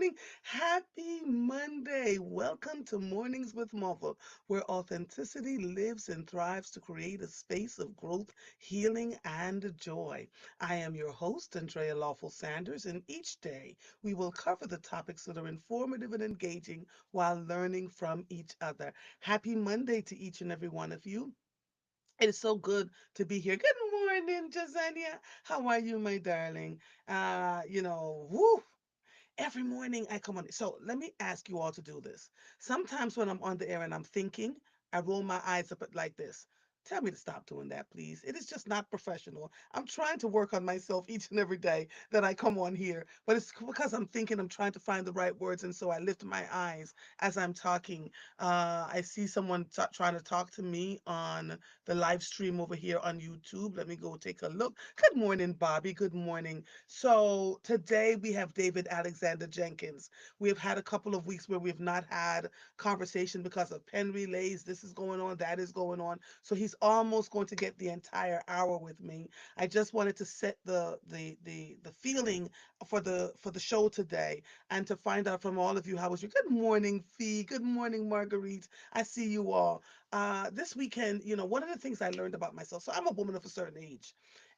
morning. Happy Monday. Welcome to Mornings with Marvel, where authenticity lives and thrives to create a space of growth, healing, and joy. I am your host, Andrea Lawful Sanders, and each day we will cover the topics that are informative and engaging while learning from each other. Happy Monday to each and every one of you. It is so good to be here. Good morning, Jasenia. How are you, my darling? Woo, every morning I come on. So let me ask you all to do this. Sometimes when I'm on the air and I'm thinking, I roll my eyes up like this. Tell me to stop doing that, please. It is just not professional. I'm trying to work on myself each and every day that I come on here, but it's because I'm thinking, I'm trying to find the right words, and so I lift my eyes as I'm talking. I see someone trying to talk to me on the live stream over here on YouTube. Let me go take a look. Good morning, Bobby. Good morning. So today we have David Alexander Jenkins. We have had a couple of weeks where we've not had conversation because of pen relays. This is going on, that is going on. So he's almost going to get the entire hour with me. I just wanted to set the feeling for the show today and to find out from all of you how was your good morning, Fee. Good morning, Marguerite. I see you all. This weekend, one of the things I learned about myself. So I'm a woman of a certain age.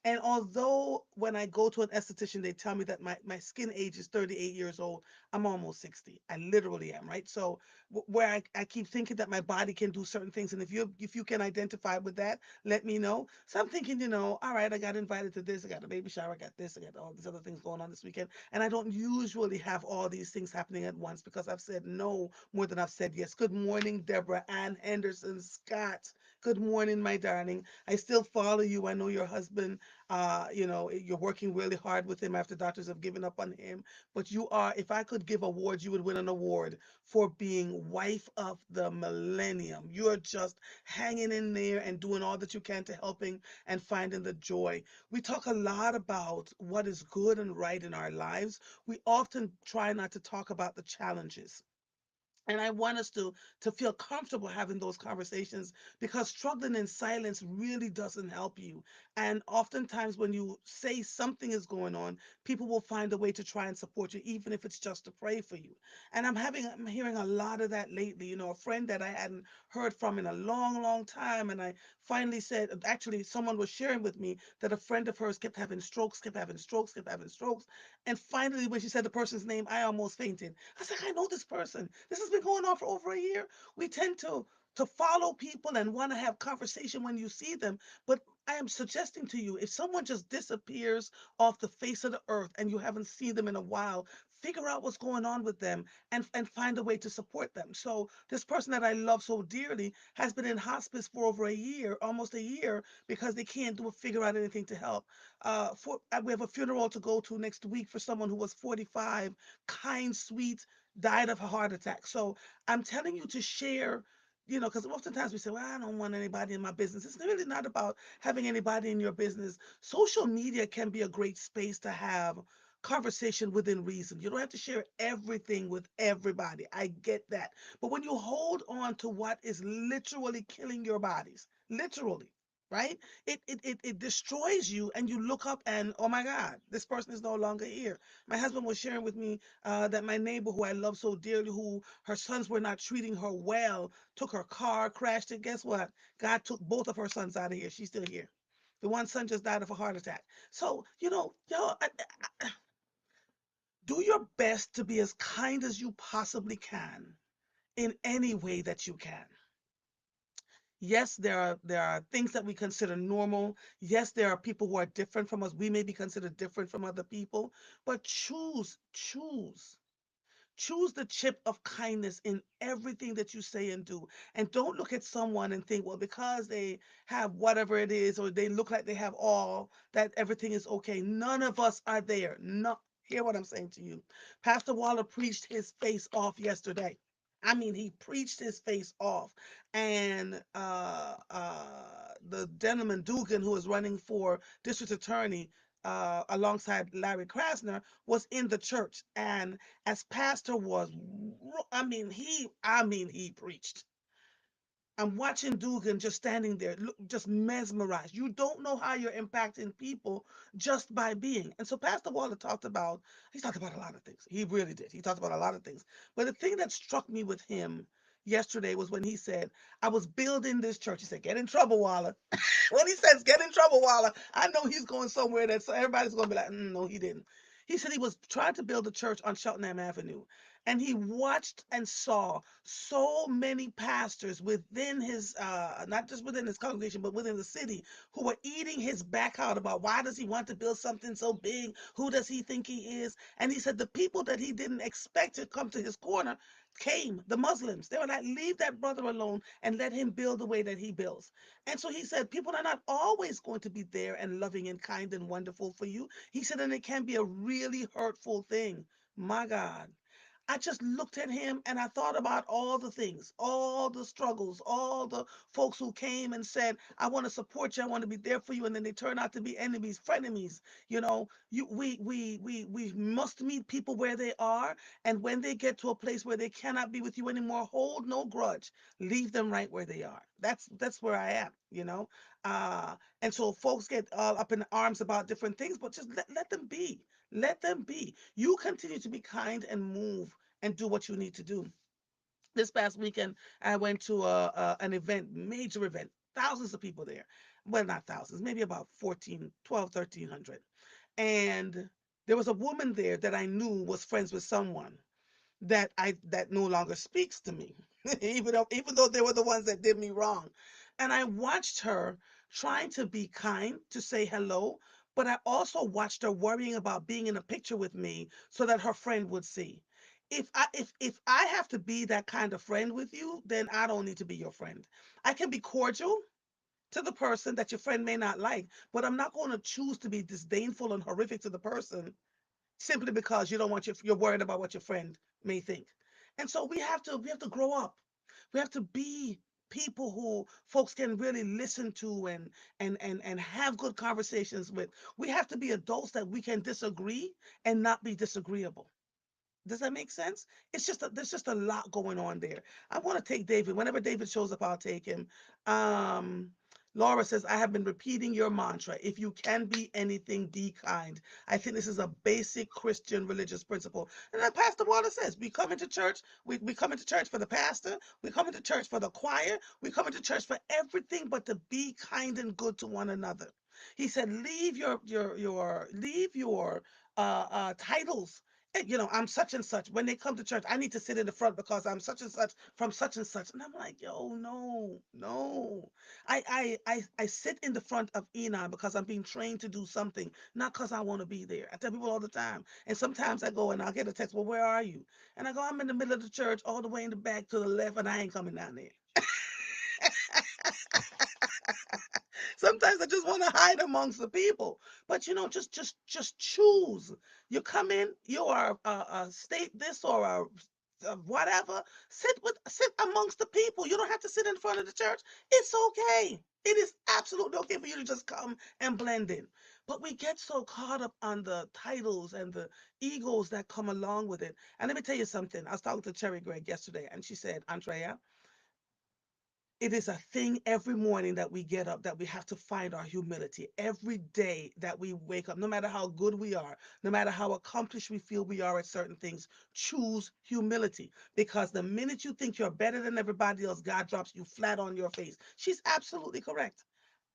And although when I go to an esthetician, they tell me that my skin age is 38 years old, I'm almost 60. I literally am, right? So where I keep thinking that my body can do certain things. And if you can identify with that, let me know. So I'm thinking, all right, I got invited to this, I got a baby shower, I got this, I got all these other things going on this weekend. And I don't usually have all these things happening at once because I've said no more than I've said yes. Good morning, Deborah Ann Henderson Scott. Good morning, my darling. I still follow you. I know your husband, you're working really hard with him after doctors have given up on him. But you are, if I could give awards, you would win an award for being wife of the millennium. You're just hanging in there and doing all that you can to helping and finding the joy. We talk a lot about what is good and right in our lives. We often try not to talk about the challenges, and I want us to feel comfortable having those conversations because struggling in silence really doesn't help you. And oftentimes when you say something is going on, people will find a way to try and support you, even if it's just to pray for you. And I'm hearing a lot of that lately. A friend that I hadn't heard from in a long, long time, and I finally said, actually someone was sharing with me that a friend of hers kept having strokes, kept having strokes, kept having strokes. And finally, when she said the person's name, I almost fainted. I was like, I know this person. This has been going on for over a year. We tend to follow people and want to have conversation when you see them. But I am suggesting to you, if someone just disappears off the face of the earth and you haven't seen them in a while, figure out what's going on with them and find a way to support them. So this person that I love so dearly has been in hospice for over a year, almost a year, because they can't figure out anything to help. We have a funeral to go to next week for someone who was 45, kind, sweet, died of a heart attack. So I'm telling you to share, because oftentimes we say, well, I don't want anybody in my business. It's really not about having anybody in your business. Social media can be a great space to have conversation within reason. You don't have to share everything with everybody. I get that. But when you hold on to what is literally killing your bodies, literally, right? It destroys you, and you look up and, oh my God, this person is no longer here. My husband was sharing with me that my neighbor, who I love so dearly, who her sons were not treating her well, took her car, crashed it. Guess what? God took both of her sons out of here. She's still here. The one son just died of a heart attack. So, y'all, do your best to be as kind as you possibly can in any way that you can. Yes, there are things that we consider normal. Yes, there are people who are different from us. We may be considered different from other people, but choose the chip of kindness in everything that you say and do. And don't look at someone and think, well, because they have whatever it is, or they look like they have all, that everything is okay. None of us are there. No, hear what I'm saying to you. Pastor Waller preached his face off yesterday. I mean, he preached his face off. And the gentleman Dugan, who is running for district attorney alongside Larry Krasner, was in the church. And as pastor was, I mean, he preached. I'm watching Dugan just standing there, look, just mesmerized. You don't know how you're impacting people just by being. And so Pastor Waller he talked about a lot of things. He really did. He talked about a lot of things. But the thing that struck me with him yesterday was when he said, I was building this church. He said, get in trouble, Waller. When he says get in trouble, Waller, I know he's going somewhere that so everybody's going to be like, no, he didn't. He said he was trying to build a church on Cheltenham Avenue. And he watched and saw so many pastors within his, not just within his congregation, but within the city, who were eating his back out about why does he want to build something so big? Who does he think he is? And he said the people that he didn't expect to come to his corner came, the Muslims. They were like, leave that brother alone and let him build the way that he builds. And so he said, people are not always going to be there and loving and kind and wonderful for you. He said, and it can be a really hurtful thing. My God. I just looked at him and I thought about all the things, all the struggles, all the folks who came and said, I want to support you, I want to be there for you, and then they turn out to be enemies, frenemies. We must meet people where they are, and when they get to a place where they cannot be with you anymore, hold no grudge. Leave them right where they are. That's where I am. And so folks get all up in arms about different things, but just let them be. Let them be. You continue to be kind and move and do what you need to do. This past weekend, I went to an event, major event, thousands of people there. Well, not thousands, maybe about 14, 12, 1300. And there was a woman there that I knew was friends with someone that no longer speaks to me, even though they were the ones that did me wrong. And I watched her trying to be kind, to say hello, but I also watched her worrying about being in a picture with me so that her friend would see. If I have to be that kind of friend with you, then I don't need to be your friend. I can be cordial to the person that your friend may not like, but I'm not going to choose to be disdainful and horrific to the person simply because you don't want you're worried about what your friend may think. And so we have to grow up. We have to be people who folks can really listen to and have good conversations with. We have to be adults that we can disagree and not be disagreeable. Does that make sense? There's just a lot going on there. I want to take David. Whenever David shows up, I'll take him. Um, Laura says, I have been repeating your mantra. If you can be anything, be kind. I think this is a basic Christian religious principle. And like Pastor Water says, we come into church, we come into church for the pastor, we come into church for the choir, we come into church for everything but to be kind and good to one another. He said, leave your titles. I'm such and such. When they come to church, I need to sit in the front because I'm such and such from such and such. And I'm like, yo, no, no. I sit in the front of Enon because I'm being trained to do something, not because I want to be there. I tell people all the time. And sometimes I go and I'll get a text, well, where are you? And I go, I'm in the middle of the church, all the way in the back to the left, and I ain't coming down there. Sometimes I just want to hide amongst the people. But just choose. You come in, you are a state this or a whatever. Sit amongst the people. You don't have to sit in front of the church. It's okay. It is absolutely okay for you to just come and blend in. But we get so caught up on the titles and the egos that come along with it. And let me tell you something. I was talking to Cherry Gregg yesterday, and she said, Andrea, it is a thing every morning that we get up that we have to find our humility. Every day that we wake up, no matter how good we are, no matter how accomplished we feel we are at certain things, choose humility. Because the minute you think you're better than everybody else, God drops you flat on your face. She's absolutely correct.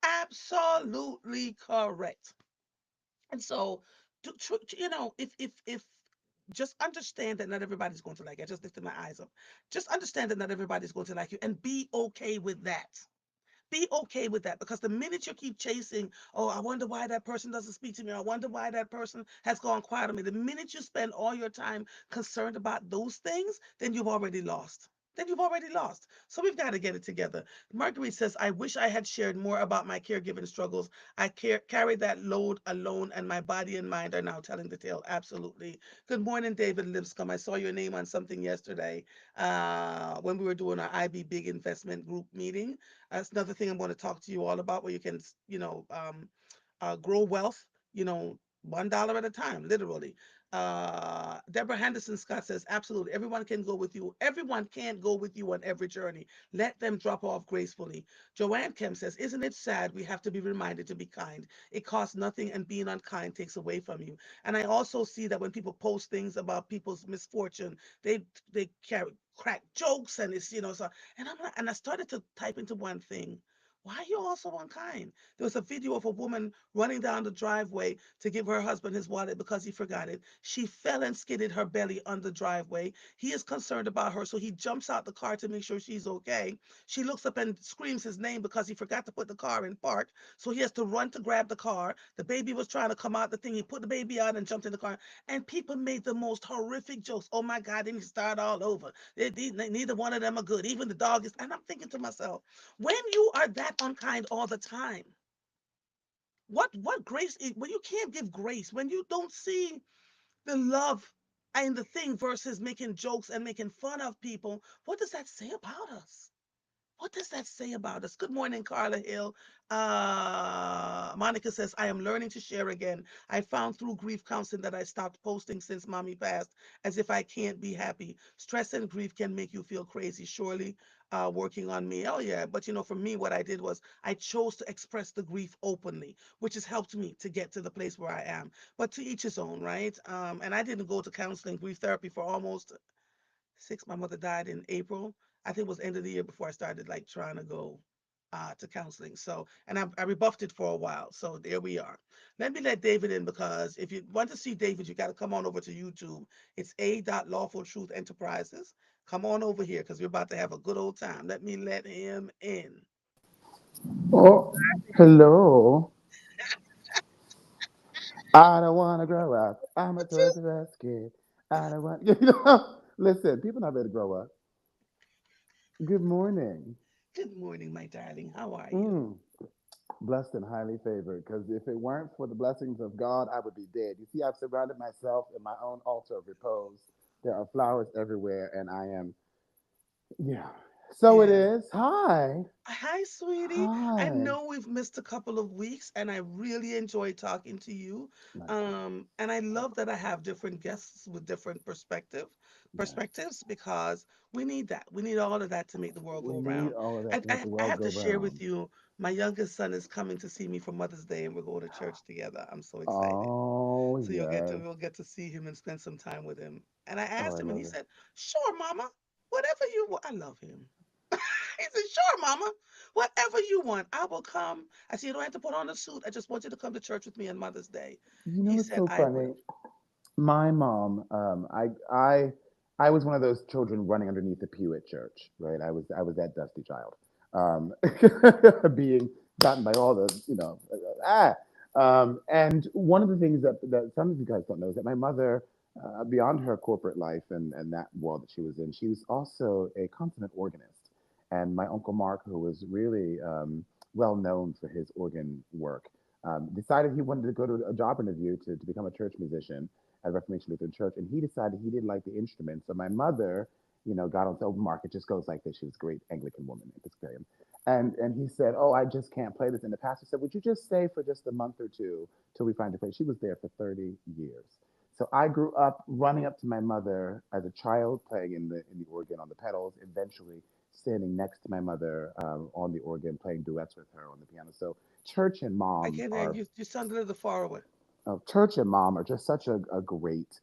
Absolutely correct. And so, if just understand that not everybody's going to like you. I just lifted my eyes up. Just understand that not everybody's going to like you and be okay with that. Be okay with that because the minute you keep chasing, oh, I wonder why that person doesn't speak to me. I wonder why that person has gone quiet on me. The minute you spend all your time concerned about those things, then you've already lost. Then you've already lost. So we've got to get it together. Marguerite says, I wish I had shared more about my caregiving struggles. Carried that load alone, and my body and mind are now telling the tale. Absolutely. Good morning, David Lipscomb. I saw your name on something yesterday when we were doing our IB Big Investment Group meeting. That's another thing I'm going to talk to you all about where you can, grow wealth, $1 at a time, literally. Deborah Henderson Scott says, absolutely, everyone can go with you. Everyone can't go with you on every journey. Let them drop off gracefully. Joanne Kemp says, isn't it sad we have to be reminded to be kind? It costs nothing, and being unkind takes away from you. And I also see that when people post things about people's misfortune, they carry crack jokes, and it's, so, and I'm like, and I started to type into one thing. Why are you also unkind? There was a video of a woman running down the driveway to give her husband his wallet because he forgot it. She fell and skidded her belly on the driveway. He is concerned about her, so he jumps out the car to make sure she's okay. She looks up and screams his name because he forgot to put the car in park, so he has to run to grab the car. The baby was trying to come out the thing. He put the baby out and jumped in the car. And people made the most horrific jokes. Oh my God, they need to start all over. Neither one of them are good. Even the dog is. And I'm thinking to myself, when you are that unkind all the time, what grace is, when you can't give grace, when you don't see the love and the thing versus making jokes and making fun of people, what does that say about us? What does that say about us? Good morning, Carla Hill. Monica says, I am learning to share again. I found through grief counseling that I stopped posting since mommy passed, as if I can't be happy. Stress and grief can make you feel crazy. Surely working on me. Oh, yeah. But, for me, what I did was I chose to express the grief openly, which has helped me to get to the place where I am. But to each his own, right? And I didn't go to counseling, grief therapy for almost six. My mother died in April. I think it was end of the year before I started like trying to go to counseling. So, and I rebuffed it for a while. So there we are. Let me let David in, because if you want to see David, you got to come on over to YouTube. It's A.LawfulTruth Enterprises. Come on over here because we're about to have a good old time. Let me let him in. Oh, hello. I don't want to grow up. I'm a Toys R Us kid. I don't want. Listen, people not ready to grow up. Good morning. Good morning, my darling. How are you? Mm, blessed and highly favored. Because if it weren't for the blessings of God, I would be dead. You see, I've surrounded myself in my own altar of repose. There are flowers everywhere, and I am. Yeah. So it Yeah. is. Hi. Hi, sweetie. I Hi. know we've missed a couple of weeks, and I really enjoy talking to you. Likewise. And I love that I have different guests with different Yes. perspectives, because we need that. We need all of that to make the world We go need round. all of that I, to make I, the I world have go to share with round. you, my youngest son is coming to see me for Mother's Day, and we're going to church together. I'm so excited. Oh, So yes. we'll get to see him and spend some time with him. And I Oh, asked I him, and he love it. said, "Sure, Mama, whatever you want." I love him. He said, "Sure, Mama, whatever you want, I will come." I said, "You don't have to put on a suit. I just want you to come to church with me on Mother's Day." You know He what's said, so "I funny? will." My mom, I was one of those children running underneath the pew at church, right? I was that dusty child, um, being gotten by all the, ah. And one of the things that some of you guys don't know is that my mother, beyond her corporate life and that world that she was in, she was also a consummate organist. And my uncle Mark, who was really well known for his organ work, decided he wanted to go to a job interview to become a church musician at Reformation Lutheran Church, and he decided he didn't like the instrument. So my mother, got on the open market. Just goes like this. She was a great Anglican woman, Episcopalian, and he said, "Oh, I just can't play this." And the pastor said, "Would you just stay for just a month or two till we find a place?" She was there for 30 years. So I grew up running up to my mother as a child, playing in the organ on the pedals. Eventually, standing next to my mother on the organ, playing duets with her on the piano. So I can't hear you. You sound a little far away. church and mom are just such a great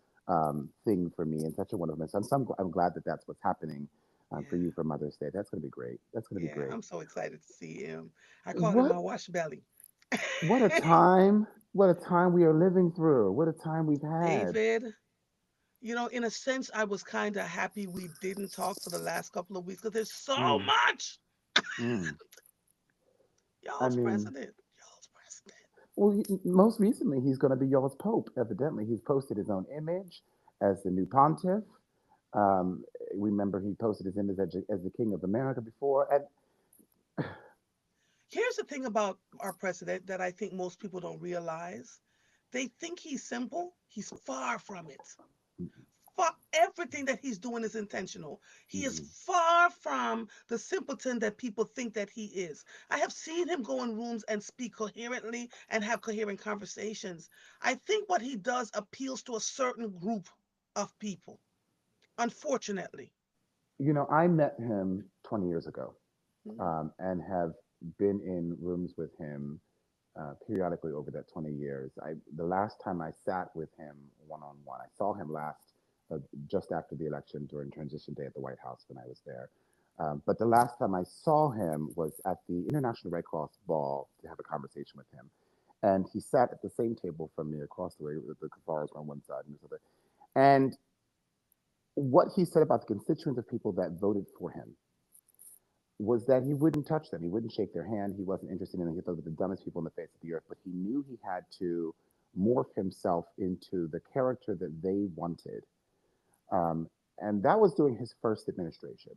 thing for me and such a wonderful mess. I'm glad that that's what's happening for Yeah, you for Mother's Day. That's going to be great. That's going to be yeah. great. I'm so excited to see him. I call him What my wash belly. what a time! What a time we are living through. What a time we've had. David, in a sense, I was kind of happy we didn't talk for the last couple of weeks because there's so Mm, much. mm. I Y'all's mean, president. Y'all's president. well, most recently he's going to be y'all's pope. Evidently, he's posted his own image as the new pontiff. Um, remember, he posted his image as the king of America before, and Here's the thing about our president that I think most people don't realize. They think he's simple. He's far from it. everything that he's doing is intentional. He is Hmm. far from the simpleton that people think that he is. I have seen him go in rooms and speak coherently and have coherent conversations. I think what he does appeals to a certain group of people, unfortunately. I met him 20 years ago, Mhm. and have been in rooms with him periodically over that 20 years. The last time I sat with him one on one, I saw him last just after the election during transition day at the White House when I was there. But the last time I saw him was at the International Red Cross Ball to have a conversation with him. And he sat at the same table from me across the way, with the Kafaras on one side and this other. And what he said about the constituents of people that voted for him was that he wouldn't touch them. He wouldn't shake their hand. He wasn't interested in them. He thought they were the dumbest people on the face of the earth. But he knew he had to morph himself into the character that they wanted. Um, and that was during his first administration.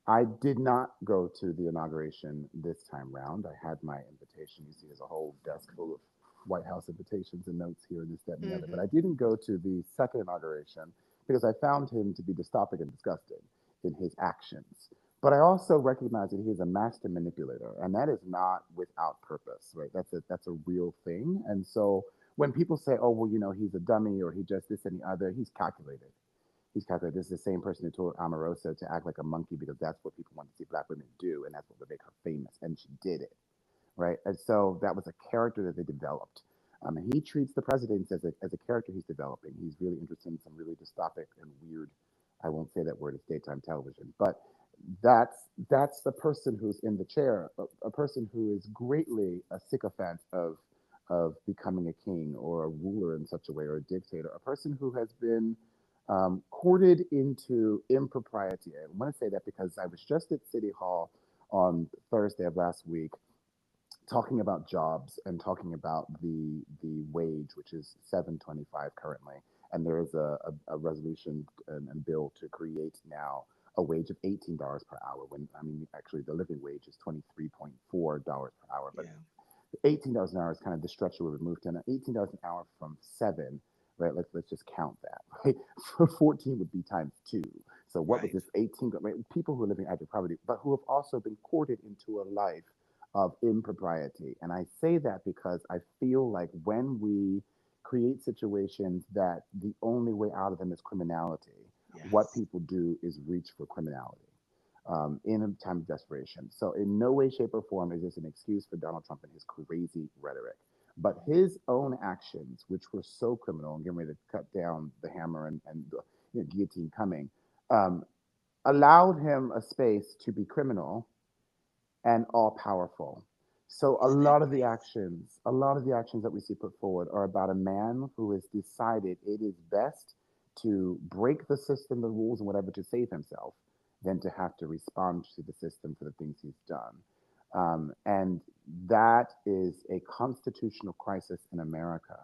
I did not go to the inauguration this time round. I had my invitation. You see, there's a whole desk full of White House invitations and notes here, this, that, and the other. But Mhm. I didn't go to the second inauguration because I found him to be dystopic and disgusting in his actions. But I also recognize that he is a master manipulator, and that is not without purpose, right? That's a real thing. And so when people say, "Oh, well, he's a dummy," or "he just this and the other," he's calculated. He's calculated. This is the same person who told Omarosa to act like a monkey because that's what people want to see black women do, and that's what would make her famous. And she did it, right? And so that was a character that they developed. And he treats the president as a character he's developing. He's really interested in some really dystopic and weird. I won't say that word. It's daytime television, but that's the person who's in the chair, a person who is greatly a sycophant of becoming a king or a ruler in such a way, or a dictator, a person who has been courted into impropriety. I want to say that because I was just at City Hall on Thursday of last week talking about jobs and talking about the wage, which is 7.25 currently, and there is a resolution and bill to create now a wage of $18 per hour. When I mean, actually, the living wage is $23.4 per hour, but Yeah. $18 an hour is kind of the stretch that we moved to. Now, $18 an hour from seven, right? Let's just count that. Right, for 14 would be times two. So what was Right. this 18? Right, people who are living active poverty, but who have also been courted into a life of impropriety. And I say that because I feel like when we create situations that the only way out of them is criminality, what Yes. people do is reach for criminality in a time of desperation. So, in no way, shape, or form is this an excuse for Donald Trump and his crazy rhetoric. But his own actions, which were so criminal and getting ready to cut down the hammer and the guillotine coming, um, allowed him a space to be criminal and all powerful. So Isn't that crazy? a lot of the actions that we see put forward are about a man who has decided it is best to break the system, the rules, and whatever to save himself than to have to respond to the system for the things he's done. And that is a constitutional crisis in America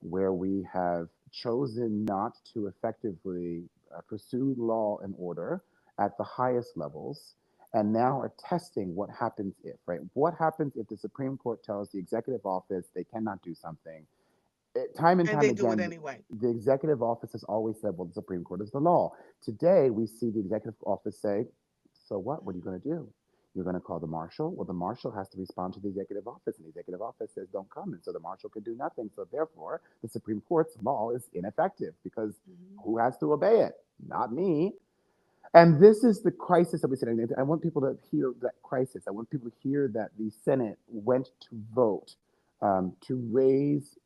where we have chosen not to effectively pursue law and order at the highest levels, and now are testing what happens if, right? What happens if the Supreme Court tells the executive office they cannot do something? Time and And time they do it again, anyway. the executive office has always said, well, the Supreme Court is the law. Today, we see the executive office say, so what? What are you going to do? You're going to call the marshal? Well, the marshal has to respond to the executive office, and the executive office says, don't come. And so the marshal can do nothing. So therefore, the Supreme Court's law is ineffective because Mhm. who has to obey it? Not me. And this is the crisis that we see. I want people to hear that crisis. I want people to hear that the Senate went to vote to raise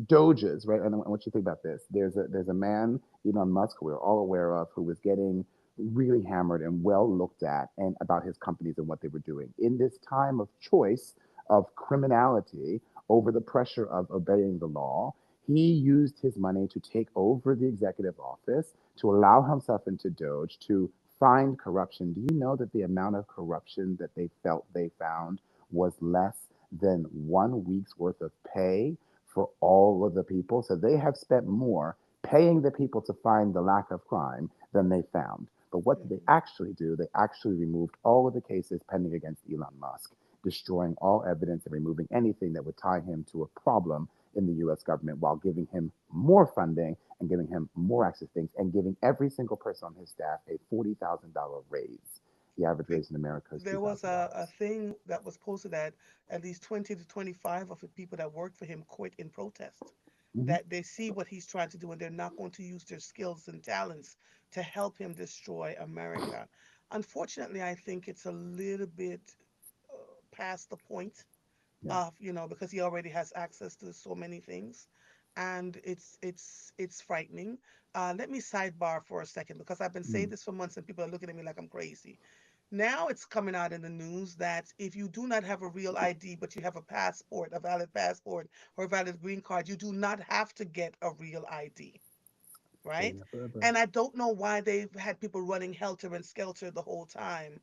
doges, right? And I want you to think about this. There's a man, Elon Musk, who we're all aware of, who was getting really hammered and well looked at, and about his companies and what they were doing. In this time of choice of criminality over the pressure of obeying the law, he used his money to take over the executive office, to allow himself into Doge, to find corruption. Do you know that the amount of corruption that they felt they found was less than 1 week's worth of pay for all of the people? So they have spent more paying the people to find the lack of crime than they found. But what did they Mhm. actually do? They actually removed all of the cases pending against Elon Musk, destroying all evidence and removing anything that would tie him to a problem in the US government while giving him more funding and giving him more access to things and giving every single person on his staff a $40,000 raise. The average raise in America is There was a $2,000. thing that was posted that at least 20 to 25 of the people that worked for him quit in protest. Hmm. That they see what he's trying to do and they're not going to use their skills and talents to help him destroy America. Unfortunately, I think it's a little bit uh, past the point Yeah. of, because he already has access to so many things, and it's frightening. Let me sidebar for a second because I've been saying Mm. this for months and people are looking at me like I'm crazy. Now it's coming out in the news that if you do not have a real ID, but you have a passport, a valid passport or a valid green card, you do not have to get a real ID, Staying right? there forever. And I don't know why they've had people running helter and skelter the whole time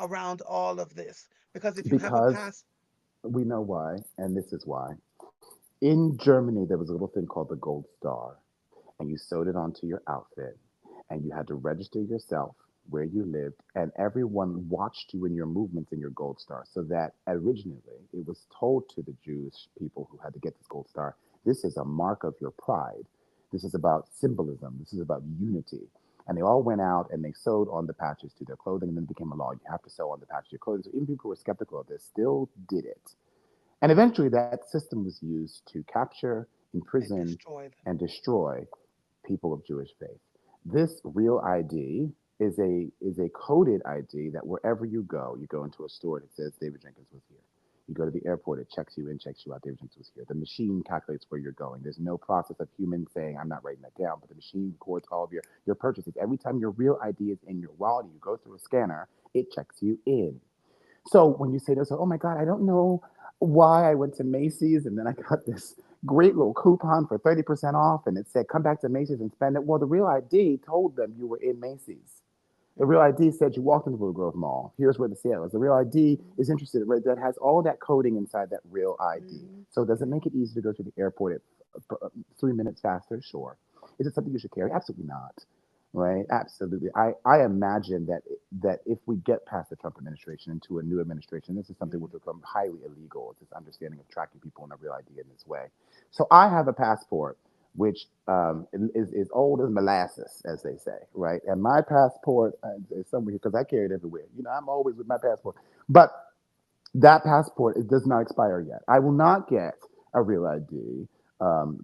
around all of this. Because if you have a Because pass, we know why, and this is why. In Germany, there was a little thing called the Gold Star, and you sewed it onto your outfit, and you had to register yourself where you lived, and everyone watched you in your movements in your Gold Star. So that originally it was told to the Jewish people who had to get this Gold Star, this is a mark of your pride. This is about symbolism. This is about unity. And they all went out and they sewed on the patches to their clothing, and then it became a law. You have to sew on the patch to your clothing. So even people who were skeptical of this still did it. And eventually, that system was used to capture, and imprison, destroy them. and destroy people of Jewish faith. This real ID is a coded ID that wherever you go into a store, it says David Jenkins was here. You go to the airport, it checks you in, checks you out. David Jenkins was here. The machine calculates where you're going. There's no process of human saying, "I'm not writing that down," but the machine records all of your purchases. Every time your real ID is in your wallet, you go through a scanner, it checks you in. So when you say this, oh my God, I don't know why I went to Macy's and then I got this great little coupon for 30% off and it said, come back to Macy's and spend it. Well, the real ID told them you were in Macy's. The real Hmm. ID said you walked into the Blue Grove Mall. Here's where the sale is. The real ID Hmm. is interested, right? That has all that coding inside that real ID. Hmm. So does it Yeah. make it easy to go to the airport at 3 minutes faster? Sure. Is it something you should carry? Absolutely not. Right? Hmm. Absolutely. I imagine that if we get past the Trump administration into a new administration, this is something which Hmm. will become highly illegal. It's this understanding of tracking people in a real ID in this way. So I have a passport which is old as molasses, as they say, right? And my passport is somewhere because I carry it everywhere. I'm always with my passport. But that passport it does not expire yet. I will not get a real ID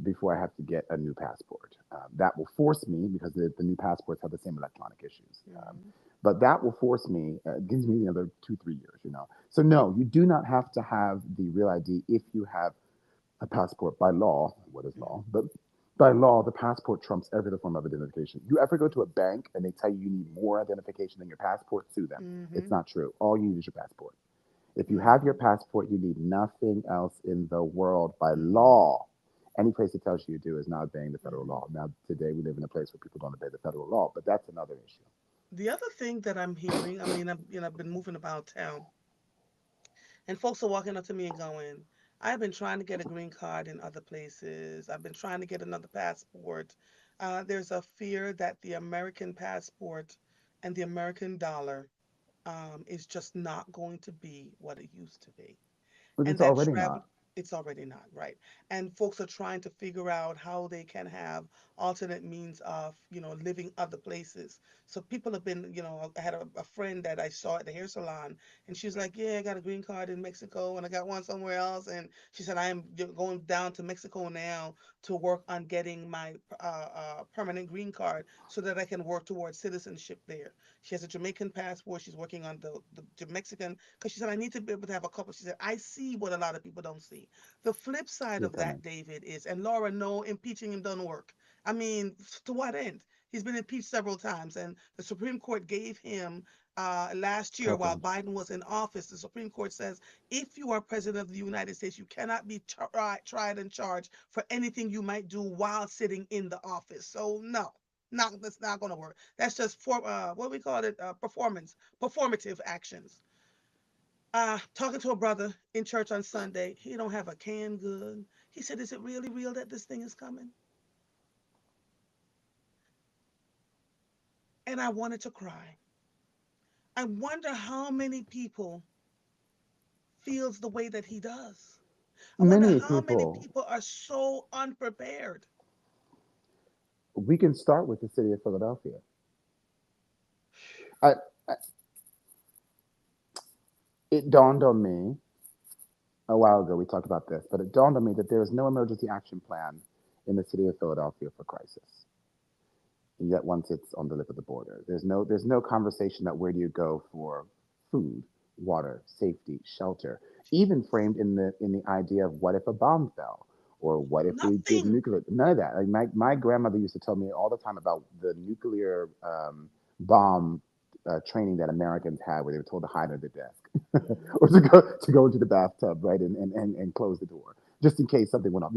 before I have to get a new passport. That will force me because the new passports have the same electronic issues. Hmm. But that will force me, gives me another 2, 3 years. So no, you do not have to have the real ID if you have a passport by law. What is law? But by law, the passport trumps every other form of identification. You ever go to a bank and they tell you you need more identification than your passport? Sue them. It's Hmm. not true. All you need is your passport. If you have your Hmm. passport, you need nothing else in the world by Hmm. law. Any place that tells you you do is not obeying the federal Hmm. law. Now, today we live in a place where people don't obey the federal law, but that's another issue. The other thing that I'm hearing, I mean, I've been moving about town, and folks are walking up to me and going, "I've been trying to get a green card in other places. I've been trying to get another passport." There's a fear that the American passport and the American dollar is just not going to be what it used to be, But and it's that already travel not. it's already not right, and folks are trying to figure out how they can have alternate means of living other places. So people have been, I had a friend that I saw at the hair salon, and she was like, yeah, I got a green card in Mexico and I got one somewhere else, and she said, I am going down to Mexico now to work on getting my permanent green card so that I can work towards citizenship there. She has a Jamaican passport. She's working on the Mexican because she said, I need to be able to have a couple. She said, I see what a lot of people don't see. The flip side You're of coming. that, David, is, and Laura, no, impeaching him doesn't work. I mean, to what end? He's been impeached several times, and the Supreme Court gave him last year while Coverage. Biden was in office. The Supreme Court says if you are president of the United States, you cannot be tried and charged for anything you might do while sitting in the office. So no, that's not going to work. That's just for what we call it, performative actions. Talking to a brother in church on Sunday, he don't have a canned good. He said, "Is it really real that this thing is coming?" And I wanted to cry. I wonder how many people feels the way that he does. I wonder Many how many people, people are so unprepared. we can start with the city of Philadelphia. I, it dawned on me a while ago, we talked about this, but it dawned on me that there is no emergency action plan in the city of Philadelphia for crisis. And yet, once it's on the lip of the border, there's no conversation about where do you go for food, water, safety, shelter, even framed in the idea of what if a bomb fell, or what if we did Nothing. nuclear. None of that. Like my grandmother used to tell me all the time about the nuclear bomb training that Americans had, where they were told to hide under their desk Hmm. or to go into the bathtub, right, and close the door just in case something went off.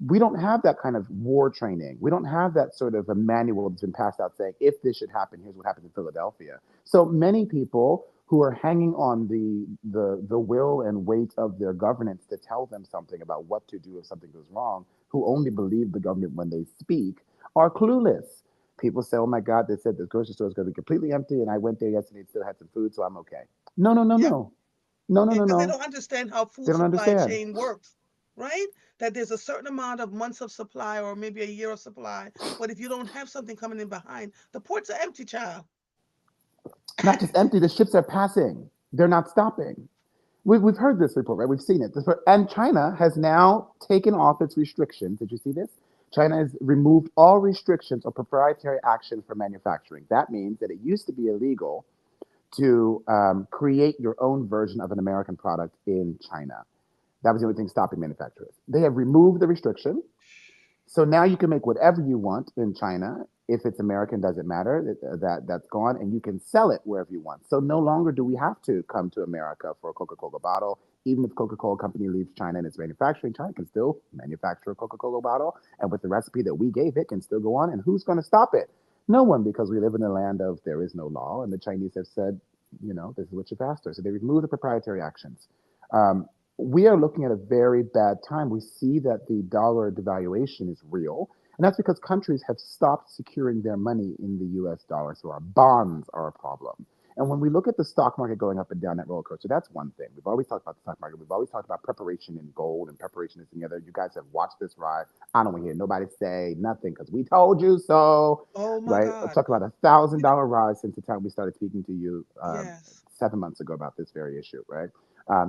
We don't have that kind of war training. We don't have that sort of a manual that's been passed out saying, if this should happen, here's what happens in Philadelphia. So many people who are hanging on the will and weight of their governance to tell them something about what to do if something goes wrong, who only believe the government when they speak, are clueless. People say, oh my God, they said the grocery store is going to be completely empty, and I went there yesterday and still had some food, so I'm okay. No, no, no, Yeah. no. No, no, Yeah, no, because they no. don't understand how They food don't supply understand. chain works, right? That there's a certain amount of months of supply or maybe a year of supply. But if you don't have something coming in behind, the ports are empty, child. Not just empty, the ships are passing. They're not stopping. We've heard this report, right? We've seen it. And China has now taken off its restrictions. Did you see this? China has removed all restrictions or proprietary actions for manufacturing. That means that it used to be illegal to create your own version of an American product in China. That was the only thing stopping manufacturers. They have removed the restriction. So now you can make whatever you want in China. If it's American, doesn't matter. That's gone, and you can sell it wherever you want. So no longer do we have to come to America for a Coca-Cola bottle. Even if Coca-Cola company leaves China and it's manufacturing, China can still manufacture a Coca-Cola bottle, and with the recipe that we gave, it can still go on. And who's going to stop it? No one, because we live in a land of there is no law, and the Chinese have said, this is what you've asked for. So they remove the proprietary actions. Um, we are looking at a very bad time. We see that the dollar devaluation is real, and that's because countries have stopped securing their money in the US dollar. So our bonds are a problem. And when we look at the stock market going up and down that roller coaster, that's one thing. We've always talked about the stock market. We've always talked about preparation in gold and preparation is in the other. You guys have watched this ride. I don't want to hear nobody say nothing because we told you so, Oh my right? I'm God. talking about a You know, $1,000 rise since the time we started speaking to you yes. 7 months ago about this very issue, right?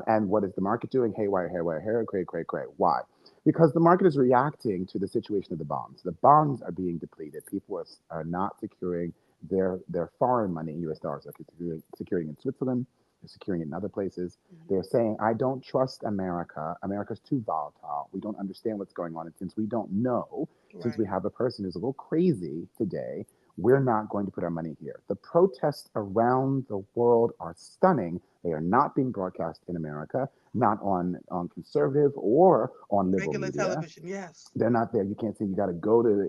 And what is the market doing? Haywire, haywire, haywire, cray, cray, cray. Why? Because the market is reacting to the situation of the bonds. The bonds are being depleted. People are not securing their foreign money in US dollars. They're securing in Switzerland, they're securing it in other places. They're Mhm. saying, I don't trust America. America's too volatile. We don't understand what's going on. And since we don't know, since we Right. have a person who's a little crazy today, we're not going to put our money here. The protests around the world are stunning. They are not being broadcast in America, not on conservative or on liberal Regular media. television, yes. They're not there. You can't see. You got to go to the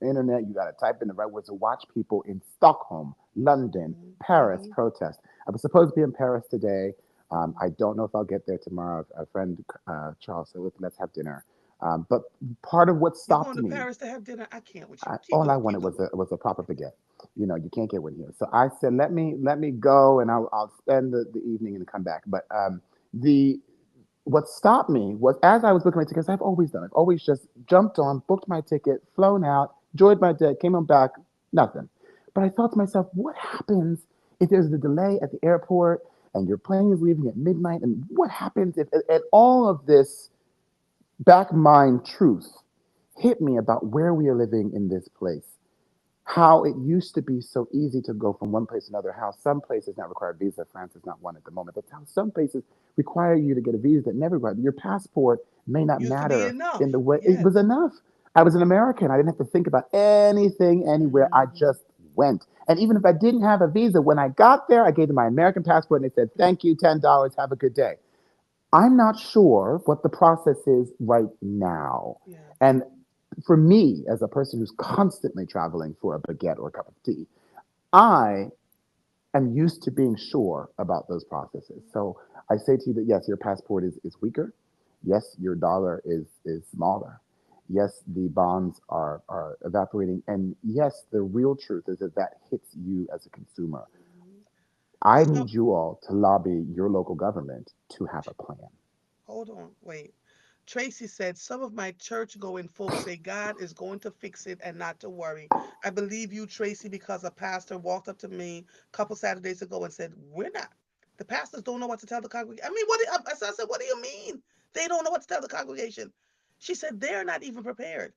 internet. You got to type in the right words to watch people in Stockholm, London, Hmm. Paris Hmm. protest. I was supposed to be in Paris today. I don't know if I'll get there tomorrow. A friend, Charles, said, let's have dinner. But part of what You're going stopped to me, Paris to have dinner? I can't with you. Keep all I going. Keep wanted going. was a proper baguette. You can't get one here. So I said, let me go, and I'll spend the evening and come back. But the what stopped me was as I was booking my tickets, I've always done. I've always just jumped on, booked my ticket, flown out, enjoyed my day, came on back, nothing. But I thought to myself, what happens if there's a delay at the airport and your plane is leaving at midnight? And what happens if and all of this back mind truth hit me about where we are living in this place, how it used to be so easy to go from one place to another, how some places now require a visa. France is not one at the moment, but how some places require you to get a visa that never required. Your passport may not Used to be matter in enough. the way it Yes. was enough. I was an American. I didn't have to think about anything anywhere. I Hmm. just went. And even if I didn't have a visa, when I got there, I gave them my American passport and they said, thank you, $10, have a good day. I'm not sure what the process is right now. Yes. And for me, as a person who's constantly traveling for a baguette or a cup of tea, I am used to being sure about those processes. So I say to you that yes, your passport is weaker. Yes, your dollar is smaller. Yes, the bonds are evaporating. And yes, the real truth is that that hits you as a consumer. Hmm. I So need you all to lobby your local government to have a plan. hold on. Wait. Tracy said, some of my church going folks say God is going to fix it and not to worry. I believe you, Tracy, because a pastor walked up to me a couple Saturdays ago and said, we're not. The pastors don't know what to tell the congregation. I mean, I said, what do you mean? They don't know what to tell the congregation. She said, they're not even prepared.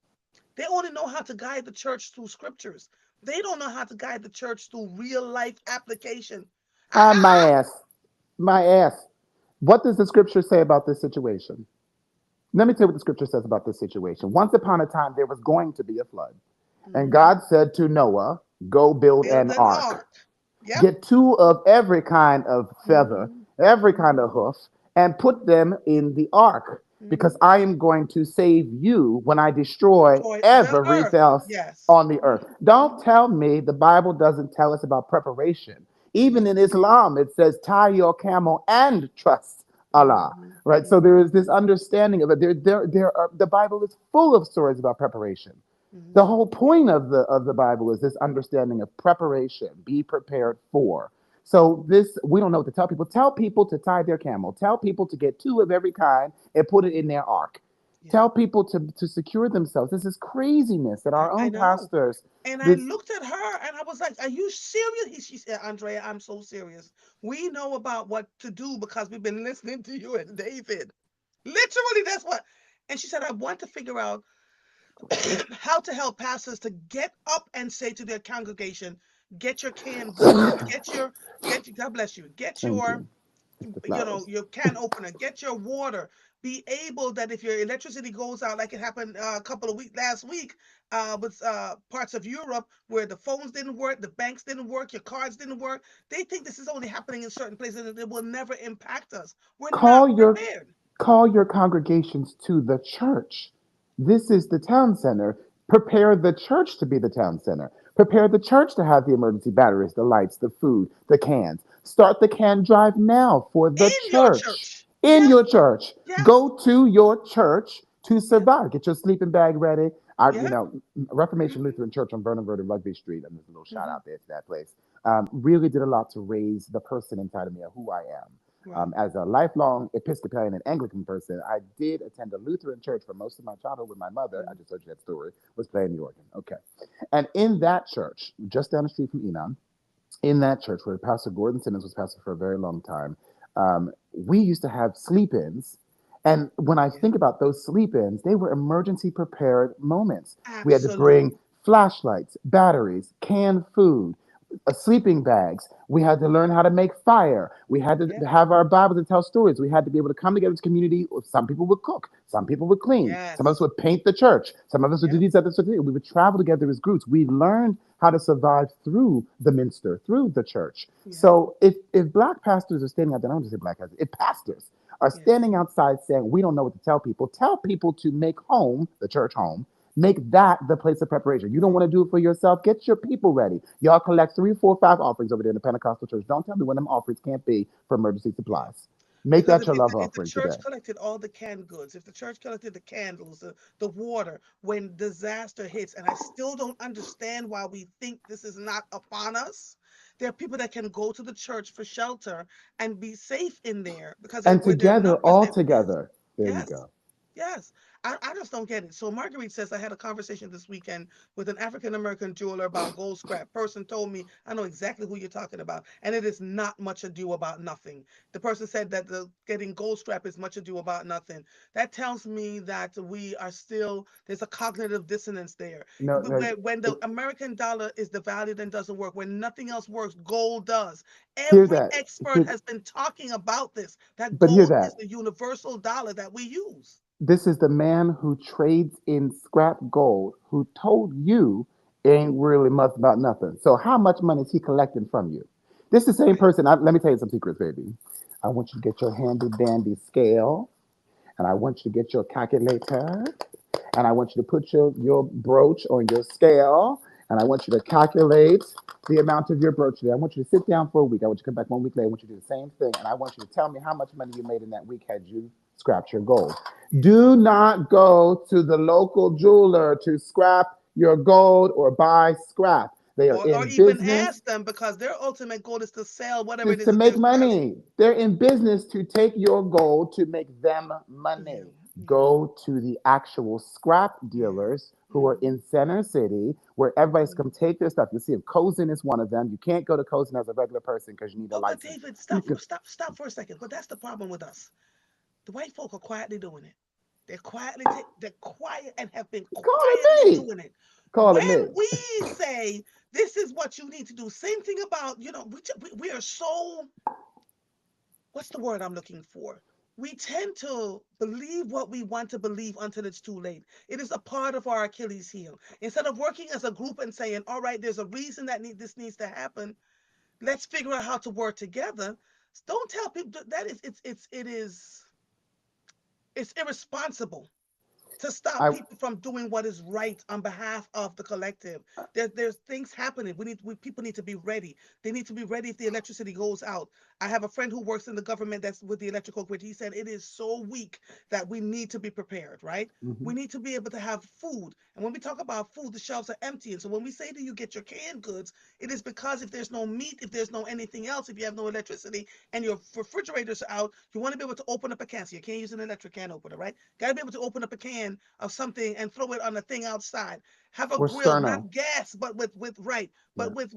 They only know how to guide the church through scriptures. They don't know how to guide the church through real life application. My Ah, ass, my ass. What does the scripture say about this situation? Let me tell you what the scripture says about this situation. Once upon a time, there was going to be a flood. And mm-hmm. God said to Noah, go build Build an an ark. ark. Yep. Get two of every kind of feather, Mm-hmm. every kind of Mm-hmm. hoof, and put them in the ark, because Mm-hmm. I am going to save you when I destroy Destroy the everything earth. else Yes. on the earth. Mm-hmm. Don't tell me the Bible doesn't tell us about preparation. Even in Yes. Islam, it says tie your camel and trust Allah. Mm-hmm. Right, so there Mm-hmm. is this understanding of it. The Bible is full of stories about preparation. The Mm-hmm. whole point of the Bible is this understanding of preparation, be prepared for. So this we don't know what to tell people. Tell people to tie their camel. Tell people to get two of every kind and put it in their ark. Yeah. Tell people to secure themselves. This is craziness that our I own know. pastors. And I This looked at her and I was like, are you serious? She said, Andrea, I'm so serious. We know about what to do because we've been listening to you and David. Literally, that's what. And she said, I want to figure out how to help pastors to get up and say to their congregation, get your canned goods, God bless you, get thank your, you. It's the flowers. your can opener, get your water. Be able that if your electricity goes out, like it happened a couple of weeks last week with parts of Europe where the phones didn't work, the banks didn't work, your cards didn't work. They think this is only happening in certain places and it will never impact us. We're not Call your prepared. call your congregations to the church. This is the town center. Prepare the church to be the town center. Prepare the church to have the emergency batteries, the lights, the food, the cans. Start the can drive now for the In your church. church. In Yes, your church. yes, Go to your church to yes, survive. Get your sleeping bag ready. yeah. Reformation Mm-hmm, Lutheran Church on Vernon Road in Rugby Street, and there's a little shout mm-hmm. out there to that place. Really did a lot to raise the person inside of me of who I am. Right. As a lifelong Episcopalian and Anglican person, I did attend a Lutheran church for most of my childhood with my mother. I Mm-hmm, just told you that story, was playing the organ. Okay. And in that church, just down the street from Enon, in that church where Pastor Gordon Simmons was pastor for a very long time, we used to have sleep ins. And when I yeah. think about those sleep ins, they were emergency prepared moments. We had to bring Absolutely. flashlights, batteries, canned food, sleeping bags. We had to learn how to make fire. We had to Yes. have our Bibles and tell stories. We had to be able to come together as a community. Some people would cook. Some people would clean. Some of us Yes. would paint the church. Some of us would do Yep. these other things. We would travel together as groups. We learned how to survive through the minster, through the church. Yeah. So if black pastors are standing out there, I don't just say black pastors, if pastors are Yes. standing outside saying, we don't know what to tell people to make home, the church home, make that the place of preparation. You don't Right. want to do it for yourself, get your people ready. Y'all collect 3, 4, 5 offerings over there in the Pentecostal church. Don't tell me when them offerings can't be for emergency Yeah. supplies. Make Because that your love if the offering church today. collected all the canned goods, if the church collected the candles, the water, when disaster hits, and I still don't understand why we think this is not upon us, there are people that can go to the church for shelter and be safe in there because And where there are together, numbers all there. Yes. together. There you Yes. go. Yes. I just don't get it. So Marguerite says I had a conversation this weekend with an African American jeweler about gold scrap. Person told me I know exactly who you're talking about, and it is not much ado about nothing. The person said that the getting gold scrap is much ado about nothing. That tells me that we are still there's a cognitive dissonance there. No, no, When the American dollar is devalued and doesn't work, when nothing else works, gold does. hear Every that. expert Hear, has been talking about this. That but hear gold is that. the universal dollar that we use. This is the man who trades in scrap gold who told you ain't really much about nothing. So how much money is he collecting from you? This is the same Right. person. Let me tell you some secrets, baby. I want you to get your handy dandy scale, and I want you to get your calculator, and I want you to put your brooch on your scale, and I want you to calculate the amount of your brooch today. I want you to sit down for a week. I want you to come back one week later. I want you to do the same thing, and I want you to tell me how much money you made in that week had you scrapped your gold. Yes. Do not go to the local jeweler to scrap your gold or buy scrap. They are Or in even business ask them because their ultimate goal is to sell whatever it is is to that they're make selling. money. They're in business to take your gold to make them Yeah. money. Yeah. Go to the actual scrap Yeah. dealers who are Hmm. in Center City, where everybody's Hmm. come take their stuff. You see, if Cozen is one of them, you can't go to Cozen as a regular person because you need a But license. David, You stop, can stop, stop for a second. But that's the problem with us. The white folk are quietly doing it. They're quiet and have been call quietly it me. doing it. Call it When me. we say this is what you need to do, same thing about, we are so, what's the word I'm looking for? We tend to believe what we want to believe until it's too late. It is a part of our Achilles heel. Instead of working as a group and saying, all right, there's a reason that this needs to happen. Let's figure out how to work together. Don't tell people that it's irresponsible to stop I people from doing what is right on behalf of the collective. There's things happening. People need to be ready. They need to be ready if the electricity goes out. I have a friend who works in the government that's with the electrical grid. He said it is so weak that we need to be prepared, right? mhm. We need to be able to have food. And when we talk about food, the shelves are empty. And so when we say to you, get your canned goods, it is because if there's no meat, if there's no anything else, if you have no electricity and your refrigerators are out, you want to be able to open up a can. So you can't use an electric can opener, right? Got to be able to open up a can of something and throw it on a thing outside. Have a Or grill, Sterno. not gas, but with right, but Yeah. with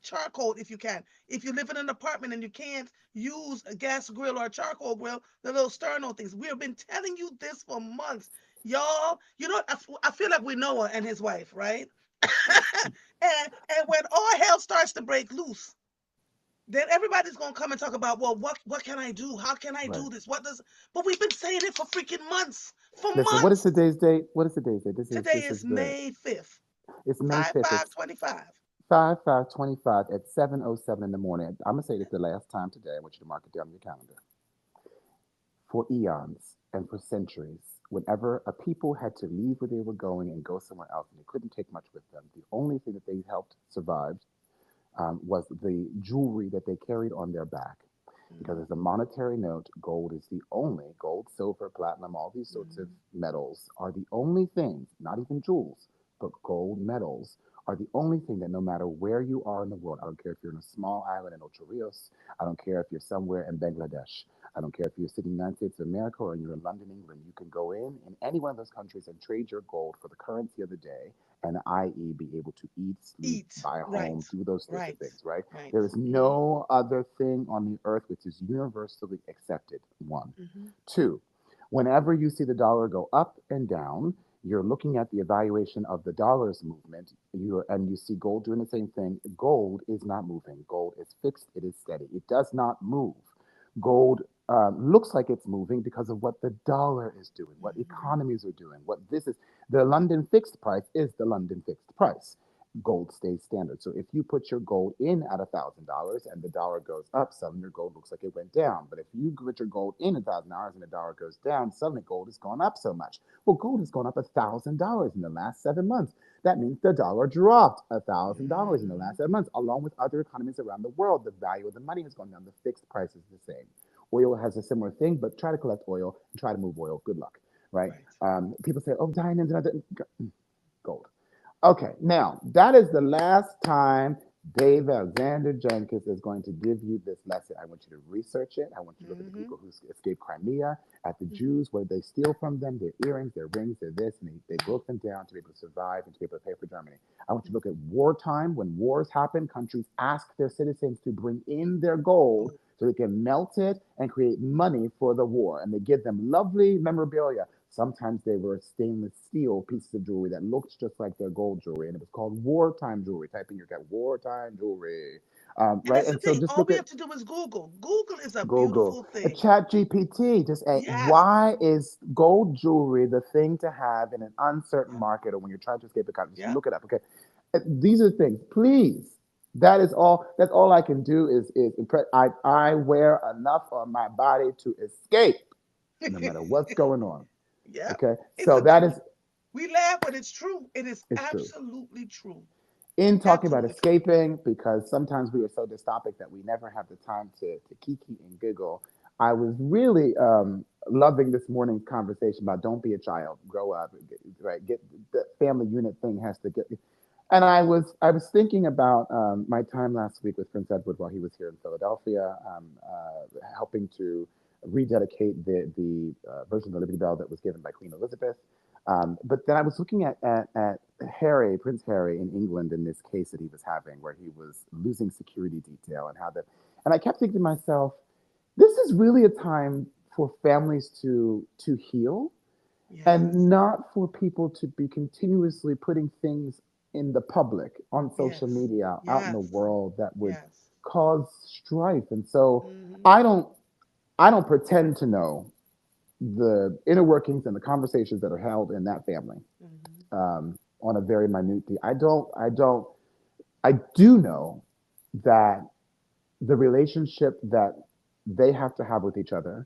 charcoal if you can. If you live in an apartment and you can't use a gas grill or a charcoal grill, the little sterno things. We have been telling you this for months, y'all. You know, I feel like we Noah and his wife, right? And when all hell starts to break loose, then everybody's gonna come and talk about, well, what can I do? How can I Right. do this? What does? But we've been saying it for freaking months, for Listen, what is months. today's date? What is today's date? Today This is is the May 5th, it's May 5 5th. 5 It's 25. 5/5/25 at 7:07 in the morning. I'm gonna say this the last time today. I want you to mark it down on your calendar. For eons and for centuries, whenever a people had to leave where they were going and go somewhere else, and they couldn't take much with them, the only thing that they helped survive was the jewelry that they carried on their back. Because Mm-hmm. as a monetary note, gold is the only gold, silver, platinum, all these sorts of Mm-hmm. metals are the only things, not even jewels, but gold metals are the only thing that no matter where you are in the world, I don't care if you're in a small island in Ocho Rios, I don't care if you're somewhere in Bangladesh, I don't care if you're sitting in the United States of America or you're in London, England, you can go in any one of those countries and trade your gold for the currency of the day and i.e. be able to eat, sleep, Eat. buy a Right. home, do those sorts of Right. things, right? Right. There is Mm-hmm. no other thing on the earth which is universally accepted. One. Mm-hmm. Two, whenever you see the dollar go up and down, you're looking at the evaluation of the dollar's movement, and you see gold doing the same thing. Gold is not moving. Gold is fixed. It is steady. It does not move. Gold looks like it's moving because of what the dollar is doing, what Mm-hmm. economies are doing, what this is. The London fixed price is the London fixed price. Gold stays standard. So if you put your gold in at $1,000 and the dollar goes up, suddenly your gold looks like it went down. But if you put your gold in $1,000 and the dollar goes down, suddenly gold has gone up so much. Well, gold has gone up $1,000 in the last 7 months. That means the dollar dropped $1,000 in the Mm-hmm. last 7 months, along with other economies around the world. The value of the money has gone down. The fixed price is the same. Oil has a similar thing, but try to collect oil and try to move oil. Good luck, right? Right. People say, "Oh, diamonds and gold." Okay, now that is the last time Dave Alexander Jenkins is going to give you this lesson. I want you to research it. I want you to look at the Mm-hmm. people who escaped Crimea, at the Mm-hmm. Jews, what did they steal from them, their earrings, their rings, their this, and they Mm-hmm. broke them down to be able to survive and to be able to pay for Germany. I want you to look at wartime. When wars happen, countries ask their citizens to bring in their gold Gold. so they can melt it and create money for the war. And they give them lovely memorabilia. Sometimes they were stainless steel pieces of jewelry that looked just like their gold jewelry, and it was called wartime jewelry. Type in your cat, wartime jewelry, And right? that's the And so thing. just All look we at have to do is Google. Google is a Google, beautiful thing. Chat GPT. Just Yes. why is gold jewelry the thing to have in an uncertain market or when you're trying to escape the country? Just Yep. look it up. Okay, these are things. Please, that is all. That's all I can do is impress. I wear enough on my body to escape, no matter what's going on. Yep. Okay, It's so the that truth. is We laugh, but it's true. It is it's true. absolutely true. In talking about Absolutely true. escaping, because sometimes we are so dystopic that we never have the time to kiki and giggle. I was really loving this morning's conversation about don't be a child, grow up, right? Get the family unit thing has to get. And I was thinking about my time last week with Prince Edward while he was here in Philadelphia, helping to rededicate the version of the Liberty Bell that was given by Queen Elizabeth. But then I was looking at Harry, Prince Harry in England in this case that he was having, where he was losing security detail and how that, and I kept thinking to myself, this is really a time for families to heal and Yes. not for people to be continuously putting things in the public on social Yes. media out in the Yes. world that would Yes. cause strife. And so Mhm. I don't I don't pretend to know the inner workings and the conversations that are held in that family Mhm. on a very minute. I do know that the relationship that they have to have with each other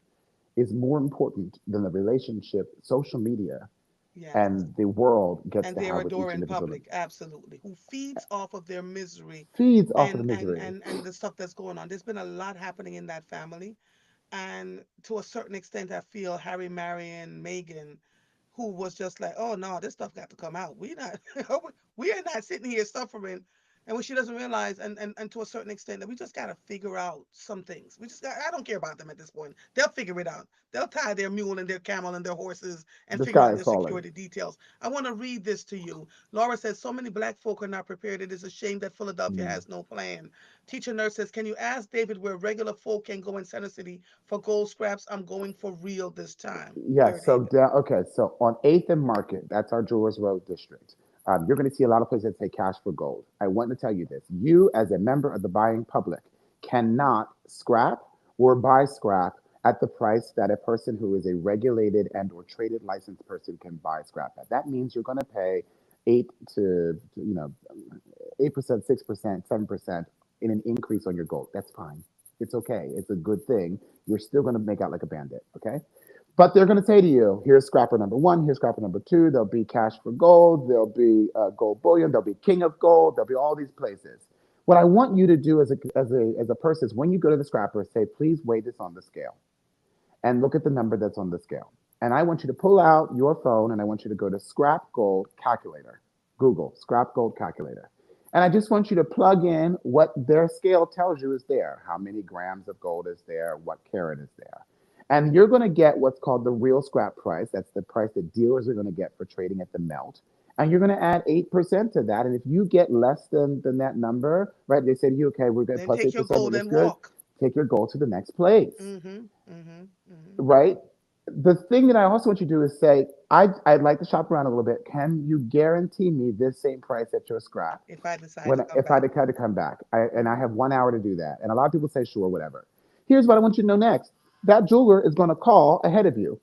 is more important than the relationship social media Yes. and the world gets And to their have with adore each in individual. public, absolutely. Who feeds off of their misery Feeds off of the and misery. the stuff that's going on. There's been a lot happening in that family. And to a certain extent, I feel Harry marrying Meghan, who was just like, "Oh no, this stuff got to come out. We not, we are not sitting here suffering." And what she doesn't realize, and to a certain extent, that we just got to figure out some things. We just got, I don't care about them at this point. They'll figure it out. They'll tie their mule and their camel and their horses and The figure sky out is their falling. security details. I want to read this to you. Laura says, "So many black folk are not prepared. It is a shame that Philadelphia Mm. has no plan." Teacher nurse says, "Can you ask David where regular folk can go in Center City for gold scraps? I'm going for real this time." Where, Yes. So David? down. Okay. So on Eighth and Market, that's our Jewelers Row district. You're going to see a lot of places that say cash for gold. I want to tell you this: you, as a member of the buying public, cannot scrap or buy scrap at the price that a person who is a regulated and or traded licensed person can buy scrap at. That means you're going to pay 8%, 6%, 7% in an increase on your gold. That's fine. It's okay. It's a good thing. You're still going to make out like a bandit. Okay. But they're going to say to you, here's scrapper number one, here's scrapper number two. There'll be cash for gold, there'll be gold bullion, there'll be king of gold, there'll be all these places. What I want you to do as a person is when you go to the scrapper, say, please weigh this on the scale and look at the number that's on the scale. And I want you to pull out your phone and I want you to go to scrap gold calculator. Google scrap gold calculator. And I just want you to plug in what their scale tells you is there. How many grams of gold is there? What carat is there? And you're going to get what's called the real scrap price. That's the price that dealers are going to get for trading at the melt. And you're going to add 8% to that. And if you get less than that number, right, they say to you, okay, we're going Then plus take your 8%, it gold looks and good. walk. Take your gold to the next place, Mm-hmm. Mm-hmm. Mm-hmm. right? The thing that I also want you to do is say, I'd like to shop around a little bit. Can you guarantee me this same price at your scrap? If I decide When to come if I back. decide to come back, and I Mm-hmm. have 1 hour to do that. And a lot of people say, sure, whatever. Here's what I want you to know next. That jeweler is going to call ahead of you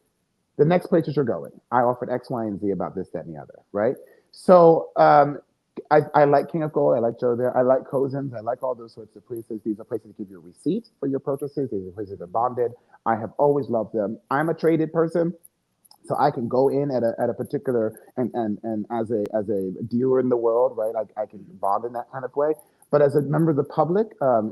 the next places you're going. I offered X, Y, and Z about this, that, and the other, right? So I like King of Gold. I like Joe there. I like Cozen's. I like all those sorts of places. These are places that give you a receipt for your purchases. These are places that are bonded. I have always loved them. I'm a traded person. So I can go in at a particular and as a dealer in the world, right? I can Mm-hmm. bond in that kind of way. But as a member of the public,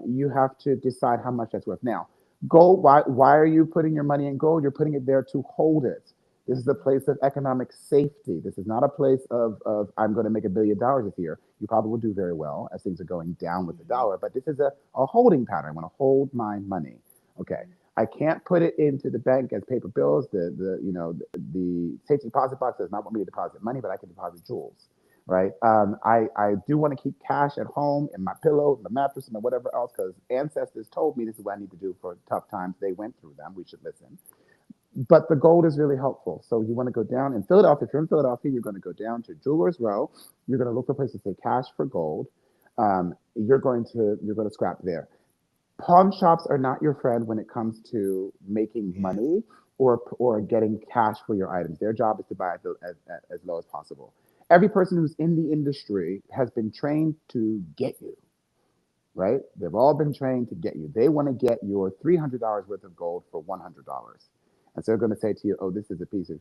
you have to decide how much that's worth. Now, gold. Why are you putting your money in gold? You're putting it there to hold it. This is a Mm-hmm. place of economic safety. This is not a place of I'm going to make $1 billion this year. You probably will do very well as things are going down with the Mm-hmm. dollar. But this is a holding pattern. I want to hold my money. Okay. I can't put it into the bank as paper bills. The safety deposit box does not want me to deposit money, but I can deposit jewels, right? I do want to keep cash at home in my pillow, in the mattress, and whatever else, because ancestors told me this is what I need to do for tough times. They went through them. We should listen. But the gold is really helpful. So you want to go down in Philadelphia. If you're in Philadelphia, you're going to go down to Jewelers Row. You're going to look for places that say cash for gold. You're going to scrap there. Pawn shops are not your friend when it comes to making Yes. money or getting cash for your items. Their job is to buy as low as possible. Every person who's in the industry has been trained to get you, right? They've all been trained to get you. They want to get your $300 worth of gold for $100. And so they're going to say to you, oh, this is a piece of,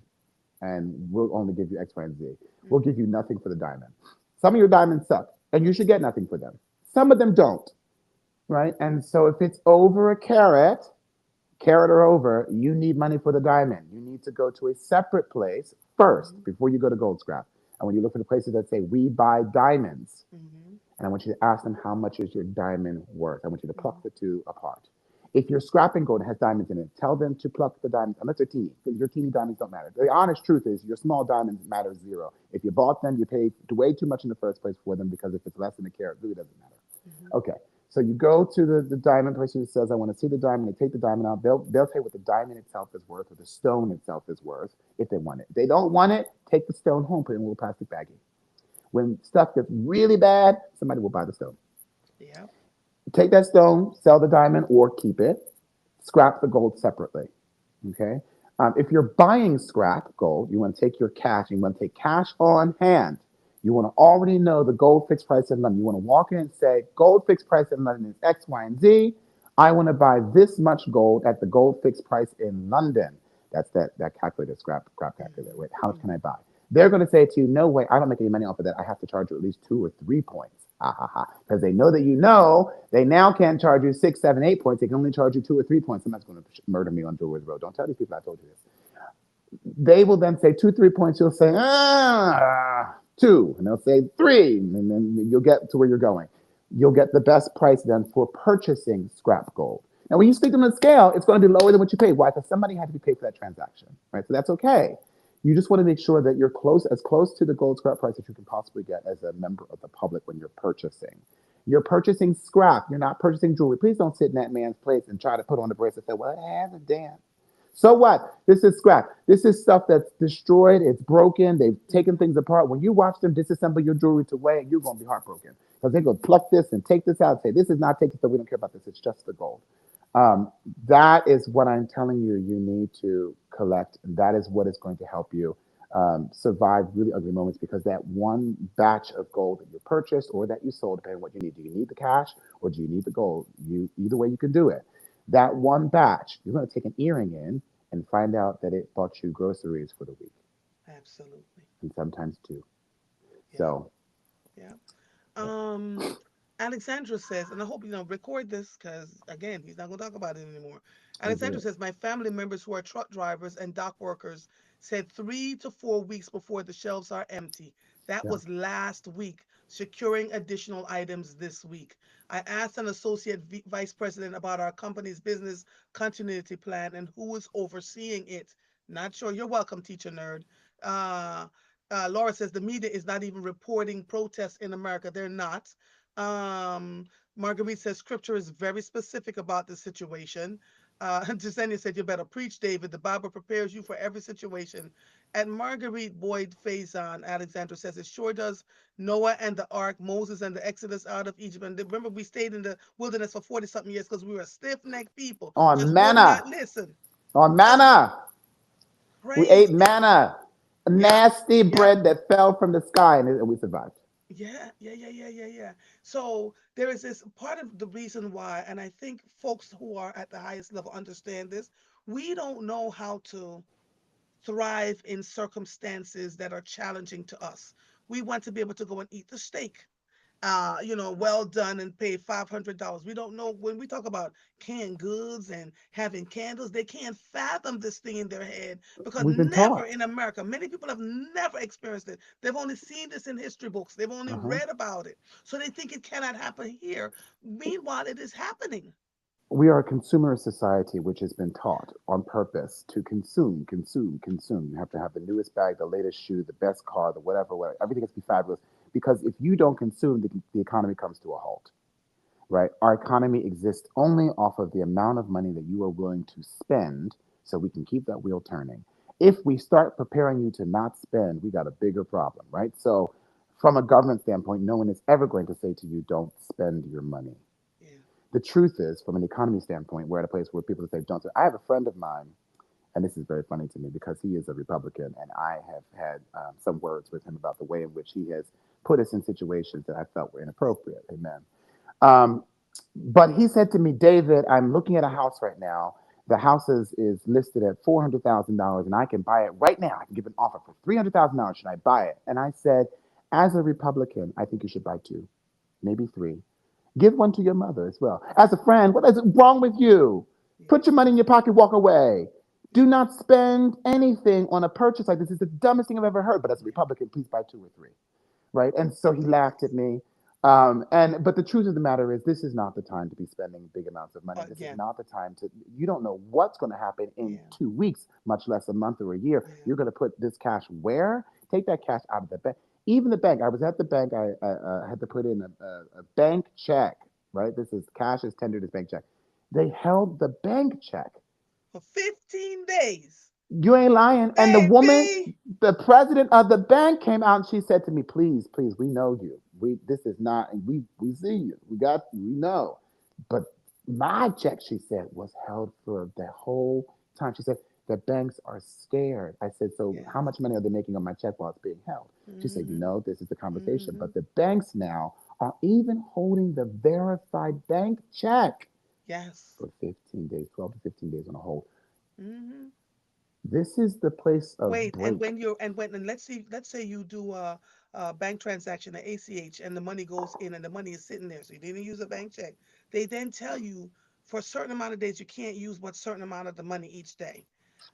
and we'll only give you X, Y, and Z. We'll give Mm-hmm. you nothing for the diamond. Some of your diamonds suck, and you should get nothing for them. Some of them don't, right? And so if it's over a carat or over, you need money for the diamond. You need to go to a separate place first Mm-hmm. before you go to gold scrap. And when you look for the places that say we buy diamonds, Mm-hmm. and I want you to ask them how much is your diamond worth. I want you to Mm-hmm. pluck the two apart. If you're scrapping gold and has diamonds in it, tell them to pluck the diamonds, unless they're teeny. Your teeny diamonds don't matter. The honest truth is your small diamonds matter zero. If you bought them, you paid way too much in the first place for them, because if it's less than a carat, it really doesn't matter. Hmm. Okay. So you go to the diamond person who says, I want to see the diamond. They take the diamond out. They'll say what the diamond itself is worth or the stone itself is worth if they want it. If they don't want it, take the stone home, put it in a little plastic baggie. When stuff gets really bad, somebody will buy the stone. Yeah. Take that stone, sell the diamond, or keep it. Scrap the gold separately. Okay. If you're buying scrap gold, you want to take your cash. You want to take cash on hand. You want to already know the gold fixed price in London. You want to walk in and say, gold fixed price in London is X, Y, and Z. I want to buy this much gold at the gold fixed price in London. That's that calculator, scrap calculator. Hmm. Wait, how much can Hmm. I buy? They're going to say to you, no way, I don't make any money off of that. I have to charge you at least 2 or 3 points. Ha ha ha. Because they know that they now can't charge you 6, 7, 8 points. They can only charge you 2 or 3 points. Somebody's going to murder me on Jewelry Road. Don't tell these people I told you this. They will then say 2, 3 points. You'll say, two. And they'll say three. And then you'll get to where you're going. You'll get the best price then for purchasing scrap gold. Now, when you stick them on the scale, it's going to be lower than what you paid. Why? Because somebody had to be paid for that transaction, right? So that's okay. You just want to make sure that you're close to the gold scrap price that you can possibly get as a member of the public when you're purchasing. You're purchasing scrap. You're not purchasing jewelry. Please don't sit in that man's place and try to put on the bracelet and say, well, it has a dent. So what? This is scrap. This is stuff that's destroyed. It's broken. They've taken Hmm. things apart. When you watch them disassemble your jewelry to weigh, you're going to be heartbroken because they're going to pluck this and take this out and say, this is not taken, so we don't care about this. It's just the gold. Um, that is what I'm telling you, you need to collect. And that is what is going to help you survive really ugly moments because that one batch of gold that you purchased or that you sold, depending on what you need, do you need the cash or do you need the gold? Either way, you can do it. That one batch, you're going to take an earring in and find out that it bought you groceries for the week Absolutely. and sometimes two. Yeah. So, Yeah. Um, Alexandra says, and I hope you know, record this because again, he's not going to talk about it anymore. oh, Alexandra good. says, my family members who are truck drivers and dock workers said 3 to 4 weeks before the shelves are empty. That Yeah. was last week, securing additional items this week. I asked an associate vice president about our company's business continuity plan and who is overseeing it. Not sure. You're welcome, teacher nerd. Uh, Laura says the media is not even reporting protests in America. They're not. Um, Marguerite says scripture is very specific about the situation. Jasenia said, you better preach, David. The Bible prepares you for every situation. And Marguerite Boyd Faison, Alexandra says, it sure does. Noah and the ark, Moses and the Exodus out of Egypt. And remember, we stayed in the wilderness for 40 something years because we were stiff necked people, On just would not manna. listen. On Just manna. We praise ate God. manna. Yep. Nasty Yep. bread that fell from the sky and we survived. Yeah, yeah, yeah, yeah, yeah, yeah. So there is this part of the reason why, and I think folks who are at the highest level understand this. We don't know how to thrive in circumstances that are challenging to us. We want to be able to go and eat the steak, well done and pay $500. We don't know when we talk about canned goods and having candles, they can't fathom this thing in their head because We've been never taught. in America, many people have never experienced it. They've only seen this in history books, they've only Uh-huh. read about it. So they think it cannot happen here. Meanwhile, it is happening. We are a consumer society which has been taught on purpose to consume, consume, consume. You have to have the newest bag, the latest shoe, the best car, the whatever, whatever. Everything has to be fabulous. Because if you don't consume, the economy comes to a halt, right? Our economy exists only off of the amount of money that you are willing to spend so we can keep that wheel turning. If we start preparing you to not spend, we got a bigger problem, right? So, from a government standpoint, no one is ever going to say to you, don't spend your money. Yeah. The truth is, from an economy standpoint, we're at a place where people say, don't. I have a friend of mine, and this is very funny to me because he is a Republican, and I have had some words with him about the way in which he has put us in situations that I felt were inappropriate. Amen. Um, but he said to me, David, I'm looking at a house right now. The house is listed at $400,000, and I can buy it right now. I can give an offer for $300,000. Should I buy it? And I said, as a Republican, I think you should buy two, maybe three. Give one to your mother as well. As a friend, what is wrong with you? Put your Yes. money in your pocket, walk away. Do Yeah. not spend anything on a purchase like this. It's the dumbest thing I've ever heard. But as a Yeah. Republican, please buy two or three. Right? And so he laughed at Yes. me. And but the truth of the matter is, this is not the time to be spending big amounts of money. This is Again, not the time to. You don't know what's going to happen in yeah, 2 weeks, much less a month or a year. yeah. You're going to put this cash where? Take that cash out of the bank. Even the bank. I was at the bank. I had to put in a bank check. Right. This is cash is tendered as bank check. They held the bank check. For 15 days. You ain't lying. And the woman, Baby. the president of the bank came out and she said to me, please, please, we know you. This is not, and we see you. We got you, we know. But my check, she said, was held for the whole time. She said, the banks are scared. I said, so how Yes. much money are they making on my check while it's being held? She said, Mm-hmm. this is the conversation. Mm-hmm. But the banks now are even holding the verified bank check Yes. for 15 days, 12 to 15 days on a hold. Mm-hmm. This is the place of Wait, and break. when you're and let's say you do a bank transaction, an ACH, and the money goes in and the money is sitting there, so you didn't use a bank check. They then tell you for a certain amount of days you can't use what certain amount of the money each day.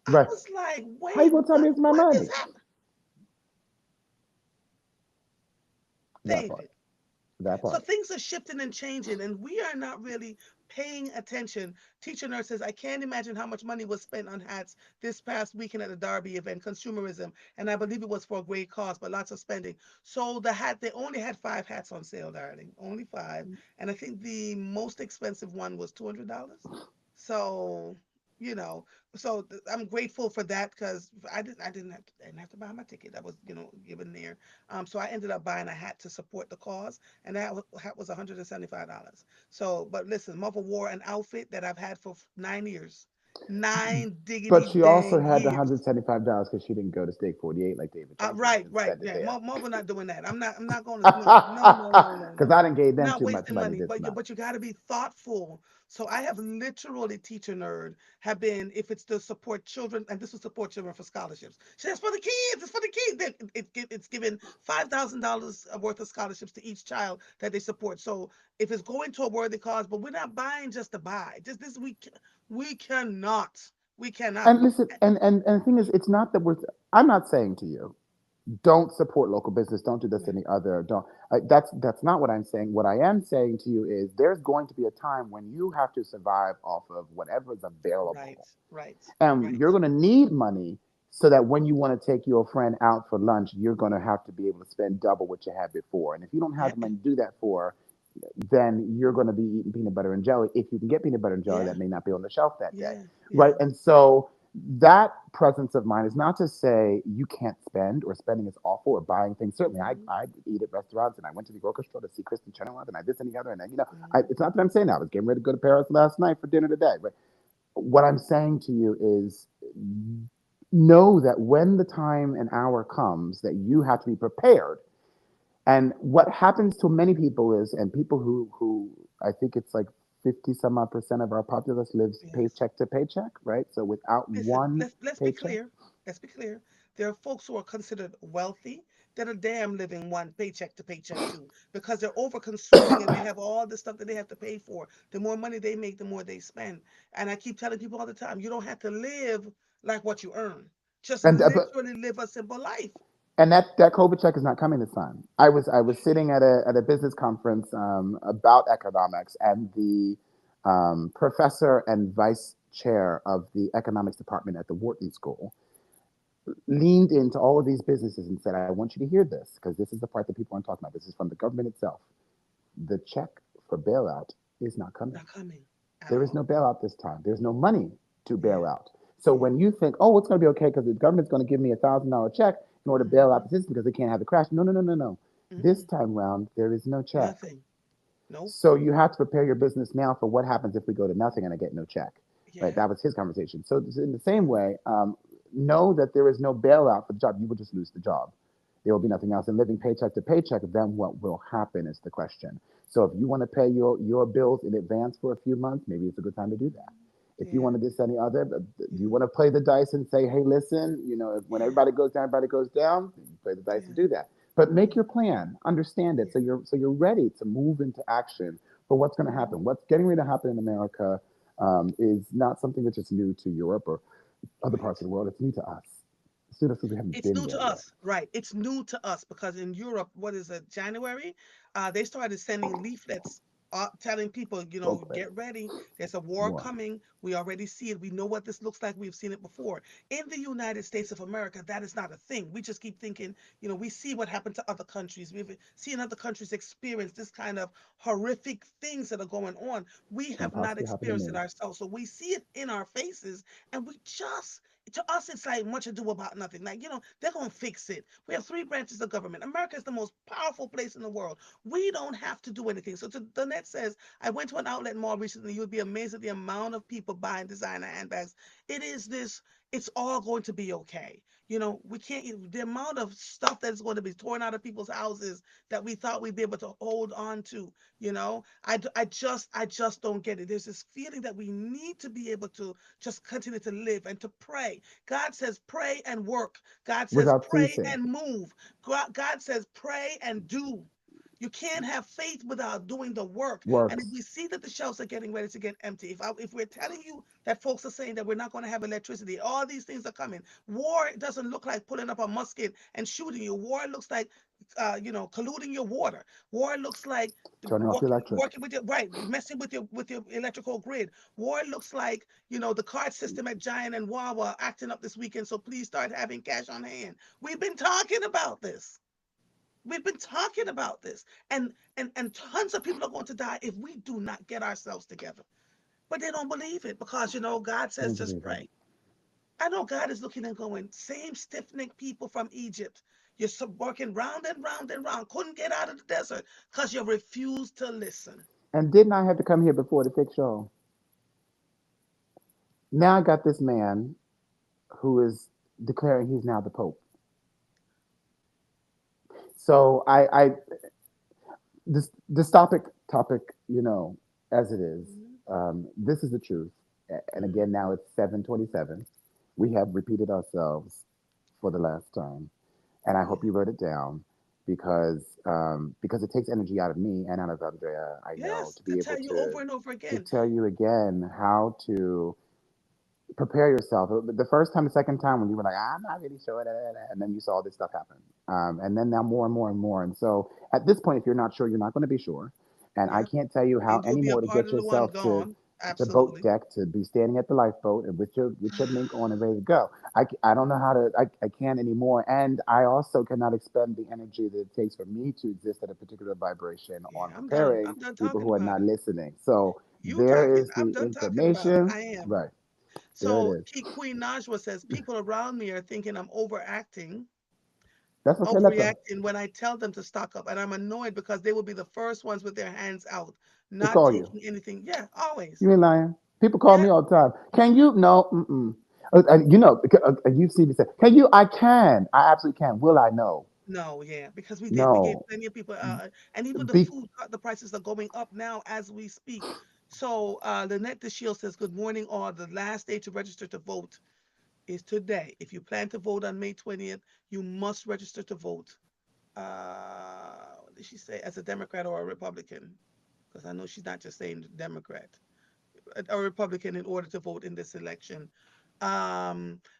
I Right. was like, How you wait, gonna tell me it's my what is money? happening, That part. David? That So part. things are shifting and changing, and we are not really paying attention. Teacher nurse says, I can't imagine how much money was spent on hats this past weekend at the Derby event, consumerism, and I believe it was for a great cause, but lots of spending. So the hat, they only had 5 hats on sale, darling, only five, and I think the most expensive one was $200. So, you know, I'm grateful for that because I didn't have to buy my ticket. That was, given there. So I ended up buying a hat to support the cause, and that hat was $175. So, but listen, Mother wore an outfit that I've had for 9 years, nine But diggity she also dang had the years. $175 because she didn't go to Steak 48 like David Jenkins Right, and right. spend it Yeah, there. Marvel not doing that. I'm not going to. No, no, no, no, no, Because no. I didn't gave them Not too much wasting money money, this but you month. but you got to be thoughtful. So I have literally teacher nerd have been if it's to support children, and this will support children for scholarships. So that's for the kids. It's for the kids. It's given $5,000 worth of scholarships to each child that they support. So if it's going to a worthy cause, but we're not buying just to buy. Just this we cannot. We cannot. And listen, and the thing is, it's not that I'm not saying to you, don't support local business, don't do this Right, any other, don't. That's not what I'm saying. What I am saying to you is there's going to be a time when you have to survive off of whatever is right, available. right, And right. you're going to need money so that when you want to take your friend out for lunch, you're going to have to be able to spend double what you had before. And if you don't have Yeah, the money to do that for, then you're going to be eating peanut butter and jelly. If you can get peanut butter and jelly, yeah, that may not be on the shelf that day, yeah, right? yeah. And so that presence of mind is not to say you can't spend or spending is awful or buying things. Certainly, Hmm. I eat at restaurants and I went to the orchestra to see Kristen Chenoweth and I this and the other. And it's Hmm. not that I'm saying that. I was getting ready to go to Paris last night for dinner today. But what I'm saying to you is know that when the time and hour comes that you have to be prepared. And what happens to many people is, and people who I think it's like 50 some odd percent of our populace lives Yes. paycheck to paycheck, right? So without Listen, one let's be paycheck. clear. Let's be clear. There are folks who are considered wealthy that are damn living one paycheck to paycheck too, because they're over consuming and they have all the stuff that they have to pay for. The more money they make, the more they spend. And I keep telling people all the time, you don't have to live like what you earn. Just And literally live a simple life. that COVID check is not coming this time. I was sitting at a business conference about economics, and the professor and vice chair of the economics department at the Wharton School leaned into all of these businesses and said, I want you to hear this because this is the part that people aren't talking about. This is from the government itself. The check for bailout is not coming. Not coming at There is all. no bailout this time. There's no money to bail Yeah, out. So yeah. when you think, oh, it's going to be okay because the government's going to give me $1,000 check in order to bail out Hmm. the system because they can't have the crash. No, no, no, no, no. This Mm-mm. time round, there is no check. Nothing. Nope. So you have to prepare your business now for what happens if we go to nothing and I get no check. Right? Yeah. That was his conversation. So in the same way, know that there is no bailout for the job. You will just lose the job. There will be nothing else. And living paycheck to paycheck, then what will happen is the question. So if you want to pay your bills in advance for a few months, maybe it's a good time to do that. If you Yeah. want to this any other, you Yeah. want to play the dice and say, hey, listen, when Yeah. everybody goes down, everybody goes down. You play the dice and Yeah. do that. But make Yeah. your plan, understand it, Yeah. so you're ready to move into action for what's going to Hmm. happen. What's getting ready to happen in America is not something that's just new to Europe or other Right. parts of the world. It's new to us. Students who haven't It's been new there to yet. us, right? It's new to us because in Europe, what is it, January? They started sending leaflets telling people, Okay. get ready. There's a war War. coming. We already see it. We know what this looks like. We've seen it before. In the United States of America, that is not a thing. We just keep thinking, we see what happened to other countries. We've seen other countries experience this kind of horrific things that are going on. We Can have not possibly happen to experienced it me. ourselves. So we see it in our faces and we just to us, it's like much ado about nothing. Like, they're going to fix it. We have three branches of government. America is the most powerful place in the world. We don't have to do anything. So, to Donette says, I went to an outlet mall recently. You would be amazed at the amount of people buying designer handbags. It is this, it's all going to be okay. We can't, the amount of stuff that's going to be torn out of people's houses that we thought we'd be able to hold on to, I just don't get it. There's this feeling that we need to be able to just continue to live and to pray. God says pray and work. God says Without pray ceasing. and move. God says pray and do. You can't have faith without doing the work. And if Works. we see that the shelves are getting ready to get empty, if we're telling you that folks are saying that we're not going to have electricity, all these things are coming. War doesn't look like pulling up a musket and shooting you. War looks like, colluding your water. War looks like Turning off the electric. working with your right, messing with your electrical grid. War looks like, the card system at Giant and Wawa acting up this weekend. So please start having cash on hand. We've been talking about this. We've been talking about this. And tons of people are going to die if we do not get ourselves together. But they don't believe it because God I says don't just believe it. pray. I know God is looking and going, same stiff necked people from Egypt. You're working round and round and round. Couldn't get out of the desert because you refused to listen. And didn't I have to come here before to fix y'all? Now I got this man who is declaring he's now the Pope. So this topic, as it is, Mhm, this is the truth. And mhm. again, now it's 7:27. We have repeated ourselves for the last time, and I Yeah. hope you wrote it down because it takes energy out of me and out of Andrea. I know Yes, to to be able tell you over and over to again. tell you again how to prepare yourself. The first time, the second time, when you were like, I'm not really sure, and then you saw this stuff happen, and then now more and more and more. And so at this point, if you're not sure, you're not going to be sure. And I Yeah. can't tell you how Either will be a anymore to part get of the one yourself to gone. the boat Absolutely. deck to be standing at the lifeboat and with your mink on and ready to go. I don't know how to I can't anymore, and I also cannot expend the energy that it takes for me to exist at a particular vibration Yeah, on I'm done. preparing I'm done people talking who are about not it. listening. So You there talking. is I'm the done talking about it. information. I am. Right there it So is. Queen Najwa says people around me are thinking I'm That's okay. Let them. overreacting when I tell them to stock up, and I'm annoyed because they will be the first ones with their hands out, They not call you. taking anything. Yeah, always. You ain't lying. People call Yeah. me all the time. Can you? No. Mm-mm. You see me say, can you? I can. I absolutely can. Will I? No. No, yeah, because we did. We gave No. plenty of people, and even the Be, the prices are going up now as we speak. So, Lynette the Shield says, "Good morning, all. The last day to register to vote is today. If you plan to vote on May 20th, you must register to vote. What did she say? As a Democrat or a Republican? Because I know she's not just saying Democrat, a Republican in order to vote in this election."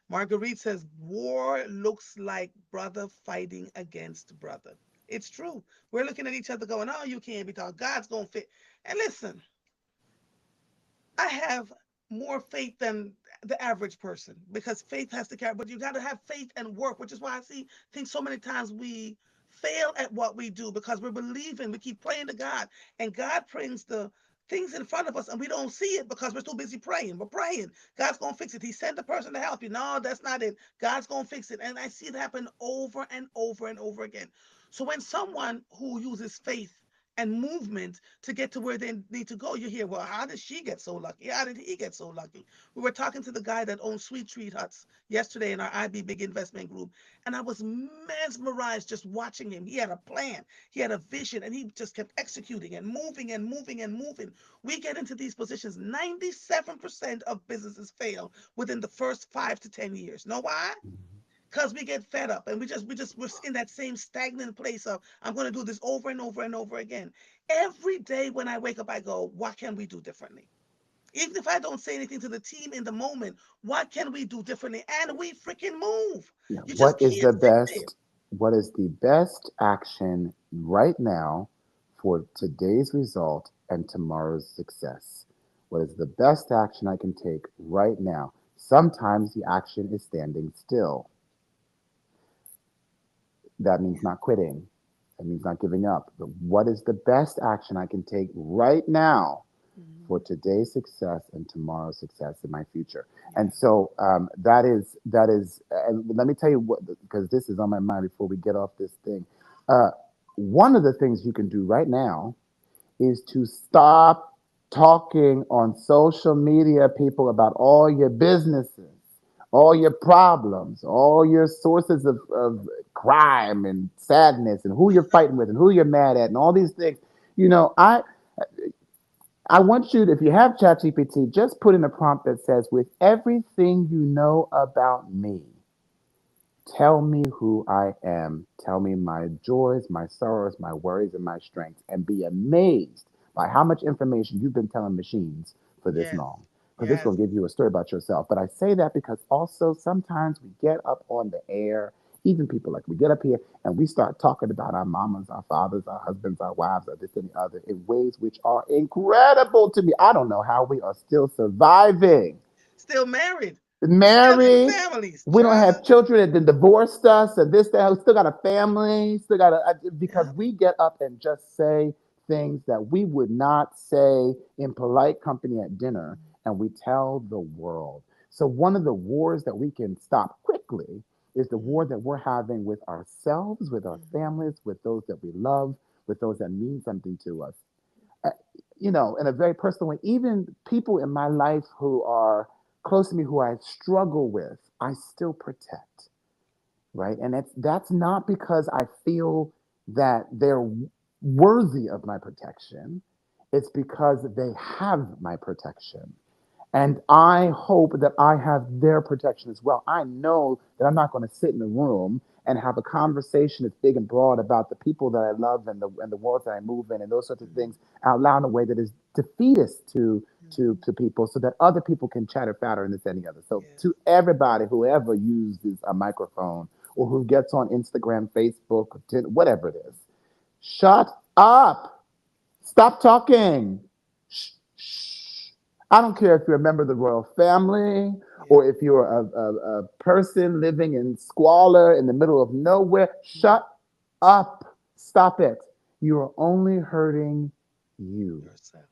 Marguerite says, war looks like brother fighting against brother. It's true. We're looking at each other going, oh, you can't be talking. God's going to fit. And listen, I have more faith than the average person because faith has to carry, but you got to have faith and work, which is why think so many times we fail at what we do because we're believing, we keep praying to God, and God brings the things in front of us and we don't see it because we're too busy praying. We're praying. God's going to fix it. He sent the person to help you. No, that's not it. God's going to fix it. And I see it happen over and over and over again. So when someone who uses faith and movement to get to where they need to go. You hear, well, how did she get so lucky? How did he get so lucky? We were talking to the guy that owns Sweet Treat Huts yesterday in our IB Big Investment Group, and I was mesmerized just watching him. He had a plan, he had a vision, and he just kept executing and moving and moving and moving. We get into these positions, 97% of businesses fail within the first 5 to 10 years. Know why? Because we get fed up and we're in that same stagnant place of I'm going to do this over and over and over again. Every day when I wake up, I go, what can we do differently? Even if I don't say anything to the team in the moment, what can we do differently? And we freaking move. Yeah. You just can't sit there. What is the best action right now for today's result and tomorrow's success? What is the best action I can take right now? Sometimes the action is standing still. That means not quitting. That means not giving up. But what is the best action I can take right now for Mhm. today's success and tomorrow's success in my future? And Yeah. so that is. And let me tell you what, because this is on my mind before we get off this thing. Uh, One of the things you can do right now is to stop talking on social media, people, about all your businesses, all your problems, all your sources of crime and sadness, and who you're fighting with, and who you're mad at, and all these things. You know, I want you to, if you have ChatGPT, just put in a prompt that says, "With everything you know about me, tell me who I am. Tell me my joys, my sorrows, my worries, and my strengths," and be amazed by how much information you've been telling machines for this Yes. long. Because it's Yes. going to give you a story about yourself. But I say that because also sometimes we get up on the air, even people like we get up here and we start talking about our mamas, our fathers, our husbands, our wives, or this and the other in ways which are incredible to me. I don't know how we are still surviving, Still married. Still got married. families, We don't have child. children that then divorced us and this, that. We still got a family, still got because Yep. we get up and just say things that we would not say in polite company at dinner, and we tell the world. So, one of the wars that we can stop quickly is the war Mhm. that we're having with ourselves, with our Mhm. families, with those that we love, with those that mean something to us. uh, in a very personal way, even people in my life who are close to me who I struggle with, I still protect, right? And that's not because I feel that they're worthy of my protection. It's because they have my protection. And I hope that I have their protection as well. I know that I'm not going to sit in a room and have a conversation that's big and broad about the people that I love and the world that I move in and those sorts of things Mhm. out loud in a way that is defeatist to Mhm. people so that other people can chatter fatter and this and the other. So Yes. to everybody who ever uses a microphone or who gets on Instagram, Facebook, whatever it is, shut up. Stop talking. Shh, shh. I don't care if you're a member of the royal family Yeah. or if you're a person living in squalor in the middle of nowhere. Mhm. Shut up. Stop it. You are only hurting you. Yourself.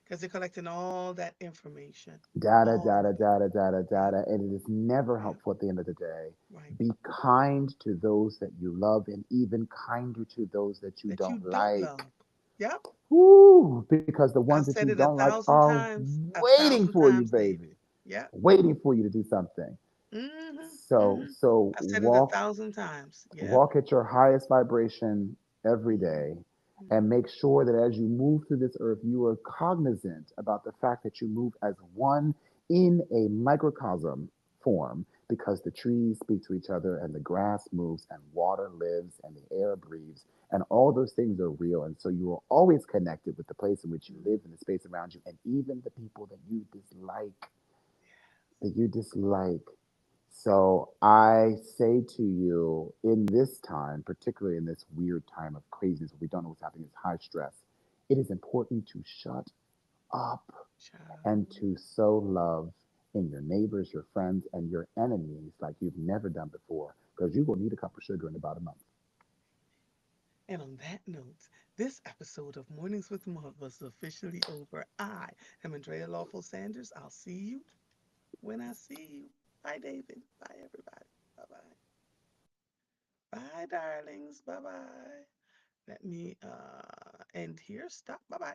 Because they're collecting all that information. Data, All data, of it. data, data, Yeah. data. And it is never Yeah. helpful at the end of the day. Right. Be kind to those that you love and even kinder to those that you That you don't don't like. love. Yep. Woo, because the ones I've that you said it a don't like thousand are times, a waiting thousand for you, times, David. baby. Yep. Waiting for you to do something. Mm-hmm. So Mm-hmm. so I've said it a walk thousand times. Yep. walk at your highest vibration every Mm-hmm. day and make sure that as you move through this earth, you are cognizant about the fact that you move as one in a microcosm form because the trees speak to each other and the grass moves and water lives and the air breathes and all those things are real. And so you are always connected with the place in which you live and the space around you and even the people that you dislike. So I say to you in this time, particularly in this weird time of craziness where we don't know what's happening, it's high stress, it is important to shut up and Child. to sow love in your neighbors, your friends, and your enemies like you've never done before, because you will need a cup of sugar in about a month. And on that note, this episode of Mornings with Mom was officially over. I am Andrea Lawful Sanders. I'll see you when I see you. Bye, David. Bye, everybody. Bye bye. Bye, darlings. Bye bye. Let me end here. Stop. Bye bye.